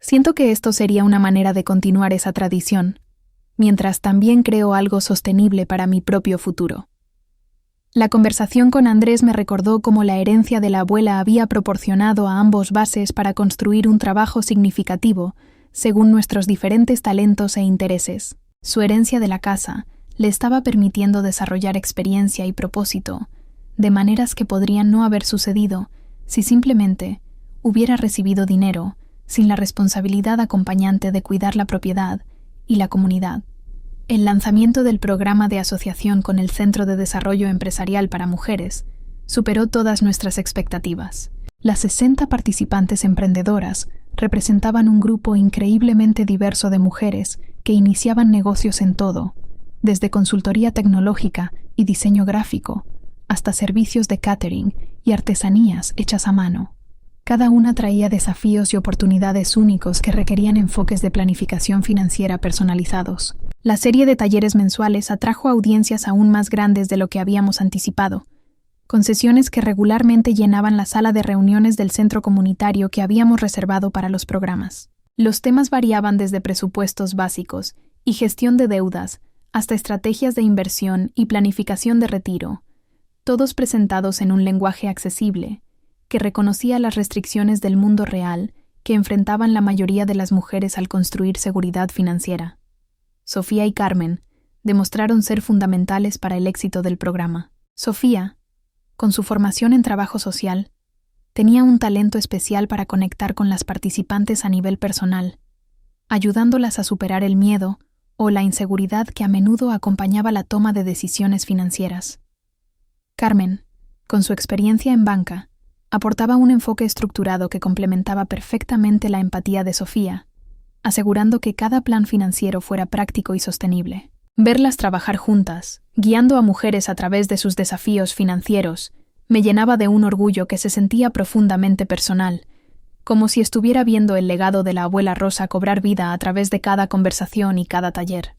Siento que esto sería una manera de continuar esa tradición, mientras también creo algo sostenible para mi propio futuro. La conversación con Andrés me recordó cómo la herencia de la abuela había proporcionado a ambos bases para construir un trabajo significativo según nuestros diferentes talentos e intereses. Su herencia de la casa le estaba permitiendo desarrollar experiencia y propósito, de maneras que podrían no haber sucedido si simplemente hubiera recibido dinero sin la responsabilidad acompañante de cuidar la propiedad y la comunidad. El lanzamiento del programa de asociación con el Centro de Desarrollo Empresarial para Mujeres superó todas nuestras expectativas. Las 60 participantes emprendedoras representaban un grupo increíblemente diverso de mujeres que iniciaban negocios en todo, desde consultoría tecnológica y diseño gráfico, hasta servicios de catering y artesanías hechas a mano. Cada una traía desafíos y oportunidades únicos que requerían enfoques de planificación financiera personalizados. La serie de talleres mensuales atrajo audiencias aún más grandes de lo que habíamos anticipado, con sesiones que regularmente llenaban la sala de reuniones del centro comunitario que habíamos reservado para los programas. Los temas variaban desde presupuestos básicos y gestión de deudas hasta estrategias de inversión y planificación de retiro, todos presentados en un lenguaje accesible, que reconocía las restricciones del mundo real que enfrentaban la mayoría de las mujeres al construir seguridad financiera. Sofía y Carmen demostraron ser fundamentales para el éxito del programa. Sofía, con su formación en trabajo social, tenía un talento especial para conectar con las participantes a nivel personal, ayudándolas a superar el miedo o la inseguridad que a menudo acompañaba la toma de decisiones financieras. Carmen, con su experiencia en banca, aportaba un enfoque estructurado que complementaba perfectamente la empatía de Sofía, asegurando que cada plan financiero fuera práctico y sostenible. Verlas trabajar juntas, guiando a mujeres a través de sus desafíos financieros, me llenaba de un orgullo que se sentía profundamente personal, como si estuviera viendo el legado de la abuela Rosa cobrar vida a través de cada conversación y cada taller.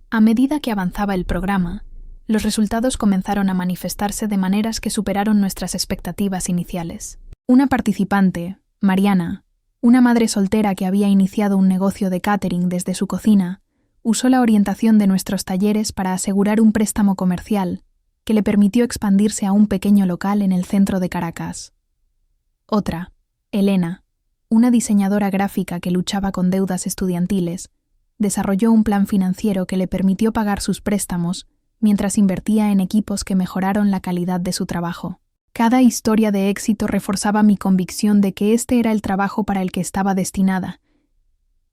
A medida que avanzaba el programa, los resultados comenzaron a manifestarse de maneras que superaron nuestras expectativas iniciales. Una participante, Mariana, una madre soltera que había iniciado un negocio de catering desde su cocina, usó la orientación de nuestros talleres para asegurar un préstamo comercial que le permitió expandirse a un pequeño local en el centro de Caracas. Otra, Elena, una diseñadora gráfica que luchaba con deudas estudiantiles, desarrolló un plan financiero que le permitió pagar sus préstamos mientras invertía en equipos que mejoraron la calidad de su trabajo. Cada historia de éxito reforzaba mi convicción de que este era el trabajo para el que estaba destinada,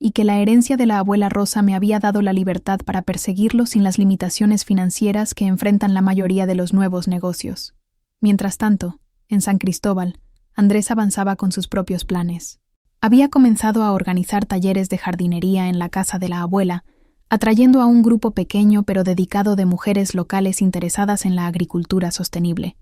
y que la herencia de la abuela Rosa me había dado la libertad para perseguirlo sin las limitaciones financieras que enfrentan la mayoría de los nuevos negocios. Mientras tanto, en San Cristóbal, Andrés avanzaba con sus propios planes. Había comenzado a organizar talleres de jardinería en la casa de la abuela, atrayendo a un grupo pequeño pero dedicado de mujeres locales interesadas en la agricultura sostenible.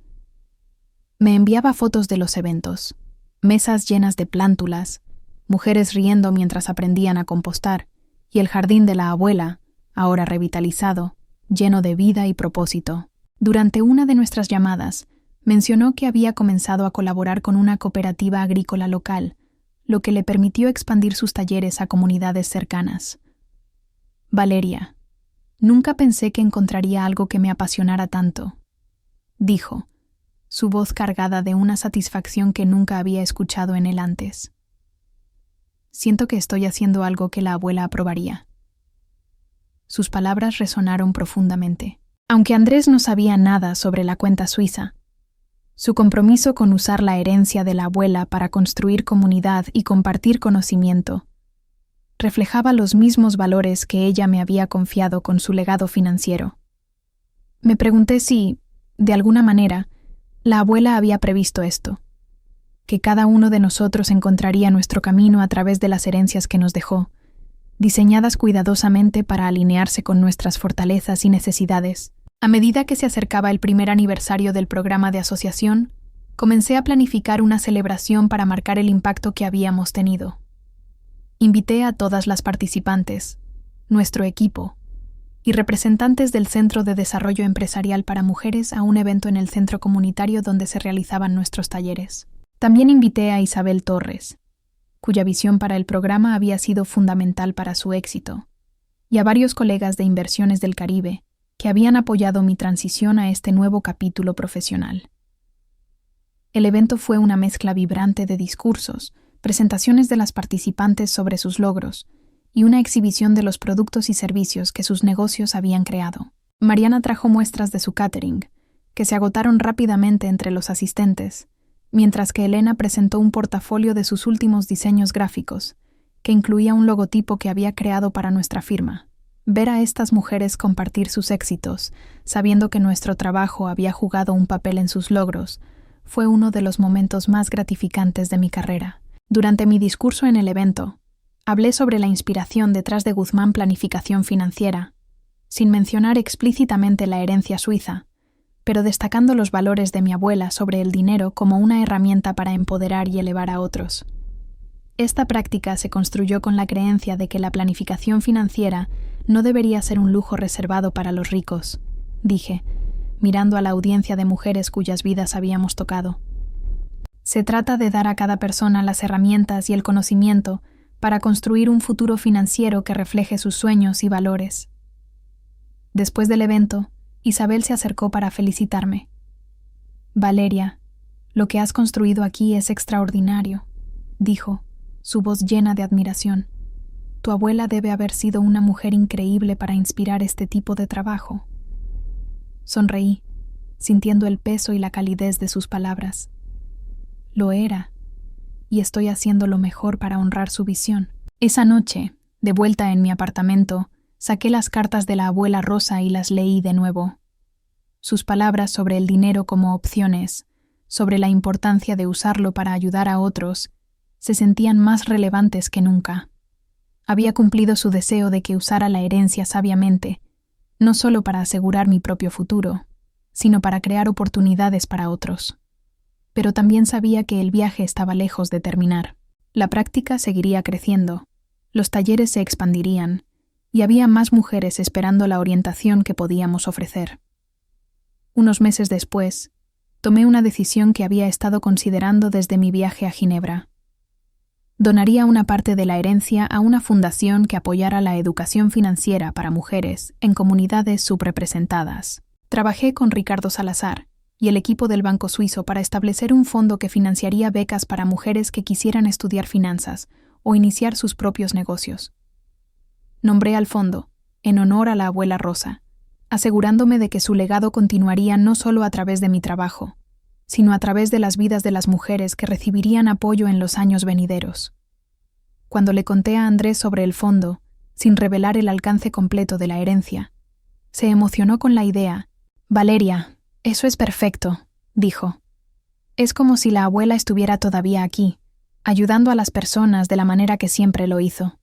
Me enviaba fotos de los eventos, mesas llenas de plántulas, mujeres riendo mientras aprendían a compostar, y el jardín de la abuela, ahora revitalizado, lleno de vida y propósito. Durante una de nuestras llamadas, mencionó que había comenzado a colaborar con una cooperativa agrícola local, lo que le permitió expandir sus talleres a comunidades cercanas. Valeria, nunca pensé que encontraría algo que me apasionara tanto, dijo, su voz cargada de una satisfacción que nunca había escuchado en él antes. Siento que estoy haciendo algo que la abuela aprobaría. Sus palabras resonaron profundamente. Aunque Andrés no sabía nada sobre la cuenta suiza, su compromiso con usar la herencia de la abuela para construir comunidad y compartir conocimiento reflejaba los mismos valores que ella me había confiado con su legado financiero. Me pregunté si, de alguna manera, la abuela había previsto esto, que cada uno de nosotros encontraría nuestro camino a través de las herencias que nos dejó, diseñadas cuidadosamente para alinearse con nuestras fortalezas y necesidades. A medida que se acercaba el primer aniversario del programa de asociación, comencé a planificar una celebración para marcar el impacto que habíamos tenido. Invité a todas las participantes, nuestro equipo, y representantes del Centro de Desarrollo Empresarial para Mujeres a un evento en el centro comunitario donde se realizaban nuestros talleres. También invité a Isabel Torres, cuya visión para el programa había sido fundamental para su éxito, y a varios colegas de Inversiones del Caribe que habían apoyado mi transición a este nuevo capítulo profesional. El evento fue una mezcla vibrante de discursos, presentaciones de las participantes sobre sus logros y una exhibición de los productos y servicios que sus negocios habían creado. Mariana trajo muestras de su catering, que se agotaron rápidamente entre los asistentes, mientras que Elena presentó un portafolio de sus últimos diseños gráficos, que incluía un logotipo que había creado para nuestra firma. Ver a estas mujeres compartir sus éxitos, sabiendo que nuestro trabajo había jugado un papel en sus logros, fue uno de los momentos más gratificantes de mi carrera. Durante mi discurso en el evento, hablé sobre la inspiración detrás de Guzmán Planificación Financiera, sin mencionar explícitamente la herencia suiza, pero destacando los valores de mi abuela sobre el dinero como una herramienta para empoderar y elevar a otros. Esta práctica se construyó con la creencia de que la planificación financiera no debería ser un lujo reservado para los ricos, dije, mirando a la audiencia de mujeres cuyas vidas habíamos tocado. Se trata de dar a cada persona las herramientas y el conocimiento para construir un futuro financiero que refleje sus sueños y valores. Después del evento, Isabel se acercó para felicitarme. «Valeria, lo que has construido aquí es extraordinario», dijo, su voz llena de admiración. «Tu abuela debe haber sido una mujer increíble para inspirar este tipo de trabajo». Sonreí, sintiendo el peso y la calidez de sus palabras. Lo era, y estoy haciendo lo mejor para honrar su visión. Esa noche, de vuelta en mi apartamento, saqué las cartas de la abuela Rosa y las leí de nuevo. Sus palabras sobre el dinero como opciones, sobre la importancia de usarlo para ayudar a otros, se sentían más relevantes que nunca. Había cumplido su deseo de que usara la herencia sabiamente, no solo para asegurar mi propio futuro, sino para crear oportunidades para otros. Pero también sabía que el viaje estaba lejos de terminar. La práctica seguiría creciendo, los talleres se expandirían, y había más mujeres esperando la orientación que podíamos ofrecer. Unos meses después, tomé una decisión que había estado considerando desde mi viaje a Ginebra. Donaría una parte de la herencia a una fundación que apoyara la educación financiera para mujeres en comunidades subrepresentadas. Trabajé con Ricardo Salazar y el equipo del Banco Suizo para establecer un fondo que financiaría becas para mujeres que quisieran estudiar finanzas o iniciar sus propios negocios. Nombré al fondo, en honor a la abuela Rosa, asegurándome de que su legado continuaría no solo a través de mi trabajo, sino a través de las vidas de las mujeres que recibirían apoyo en los años venideros. Cuando le conté a Andrés sobre el fondo, sin revelar el alcance completo de la herencia, se emocionó con la idea. «Valeria, eso es perfecto», dijo. «Es como si la abuela estuviera todavía aquí, ayudando a las personas de la manera que siempre lo hizo».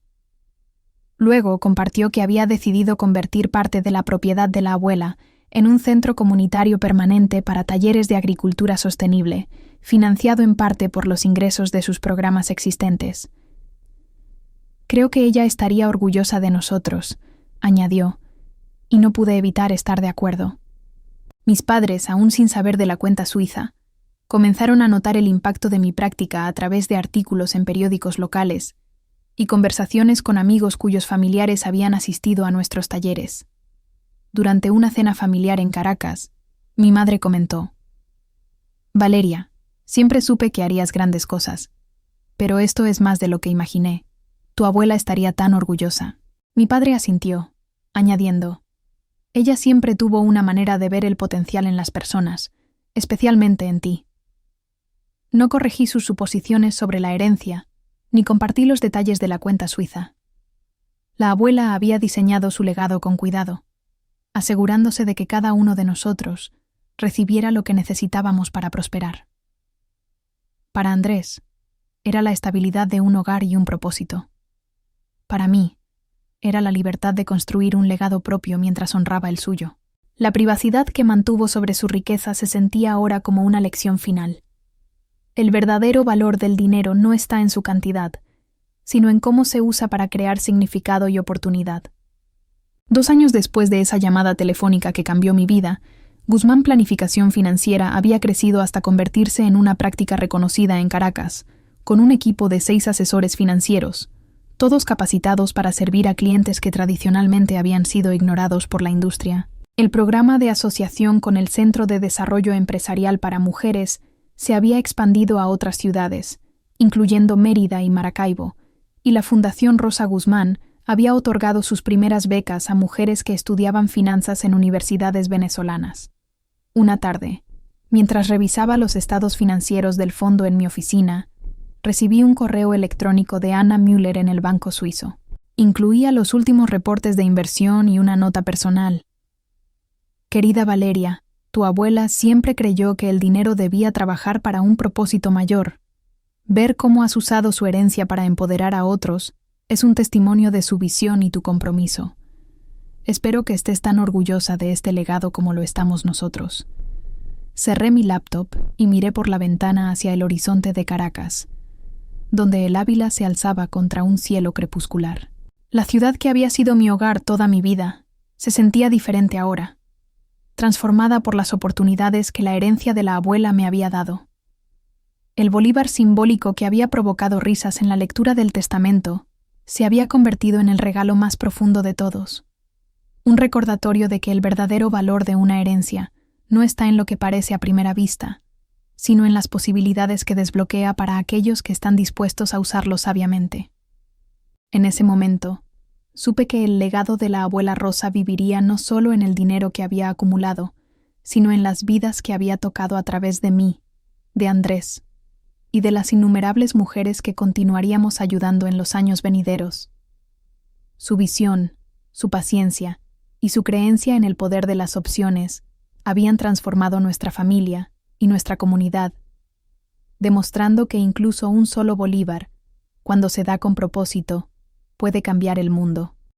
Luego compartió que había decidido convertir parte de la propiedad de la abuela en un centro comunitario permanente para talleres de agricultura sostenible, financiado en parte por los ingresos de sus programas existentes. «Creo que ella estaría orgullosa de nosotros», añadió, y no pude evitar estar de acuerdo. Mis padres, aún sin saber de la cuenta suiza, comenzaron a notar el impacto de mi práctica a través de artículos en periódicos locales y conversaciones con amigos cuyos familiares habían asistido a nuestros talleres. Durante una cena familiar en Caracas, mi madre comentó: «Valeria, siempre supe que harías grandes cosas, pero esto es más de lo que imaginé. Tu abuela estaría tan orgullosa». Mi padre asintió, añadiendo: «Ella siempre tuvo una manera de ver el potencial en las personas, especialmente en ti». No corregí sus suposiciones sobre la herencia, ni compartí los detalles de la cuenta suiza. La abuela había diseñado su legado con cuidado, asegurándose de que cada uno de nosotros recibiera lo que necesitábamos para prosperar. Para Andrés, era la estabilidad de un hogar y un propósito. Para mí, era la libertad de construir un legado propio mientras honraba el suyo. La privacidad que mantuvo sobre su riqueza se sentía ahora como una lección final. El verdadero valor del dinero no está en su cantidad, sino en cómo se usa para crear significado y oportunidad. 2 años después de esa llamada telefónica que cambió mi vida, Guzmán Planificación Financiera había crecido hasta convertirse en una práctica reconocida en Caracas, con un equipo de 6 asesores financieros, todos capacitados para servir a clientes que tradicionalmente habían sido ignorados por la industria. El programa de asociación con el Centro de Desarrollo Empresarial para Mujeres se había expandido a otras ciudades, incluyendo Mérida y Maracaibo, y la Fundación Rosa Guzmán había otorgado sus primeras becas a mujeres que estudiaban finanzas en universidades venezolanas. Una tarde, mientras revisaba los estados financieros del fondo en mi oficina, recibí un correo electrónico de Anna Müller en el Banco Suizo. Incluía los últimos reportes de inversión y una nota personal. «Querida Valeria, tu abuela siempre creyó que el dinero debía trabajar para un propósito mayor. Ver cómo has usado su herencia para empoderar a otros es un testimonio de su visión y tu compromiso. Espero que estés tan orgullosa de este legado como lo estamos nosotros». Cerré mi laptop y miré por la ventana hacia el horizonte de Caracas, donde el Ávila se alzaba contra un cielo crepuscular. La ciudad que había sido mi hogar toda mi vida se sentía diferente ahora, transformada por las oportunidades que la herencia de la abuela me había dado. El bolívar simbólico que había provocado risas en la lectura del testamento se había convertido en el regalo más profundo de todos. Un recordatorio de que el verdadero valor de una herencia no está en lo que parece a primera vista, sino en las posibilidades que desbloquea para aquellos que están dispuestos a usarlo sabiamente. En ese momento, supe que el legado de la abuela Rosa viviría no solo en el dinero que había acumulado, sino en las vidas que había tocado a través de mí, de Andrés, y de las innumerables mujeres que continuaríamos ayudando en los años venideros. Su visión, su paciencia y su creencia en el poder de las opciones habían transformado nuestra familia y nuestra comunidad, demostrando que incluso un solo bolívar, cuando se da con propósito, puede cambiar el mundo.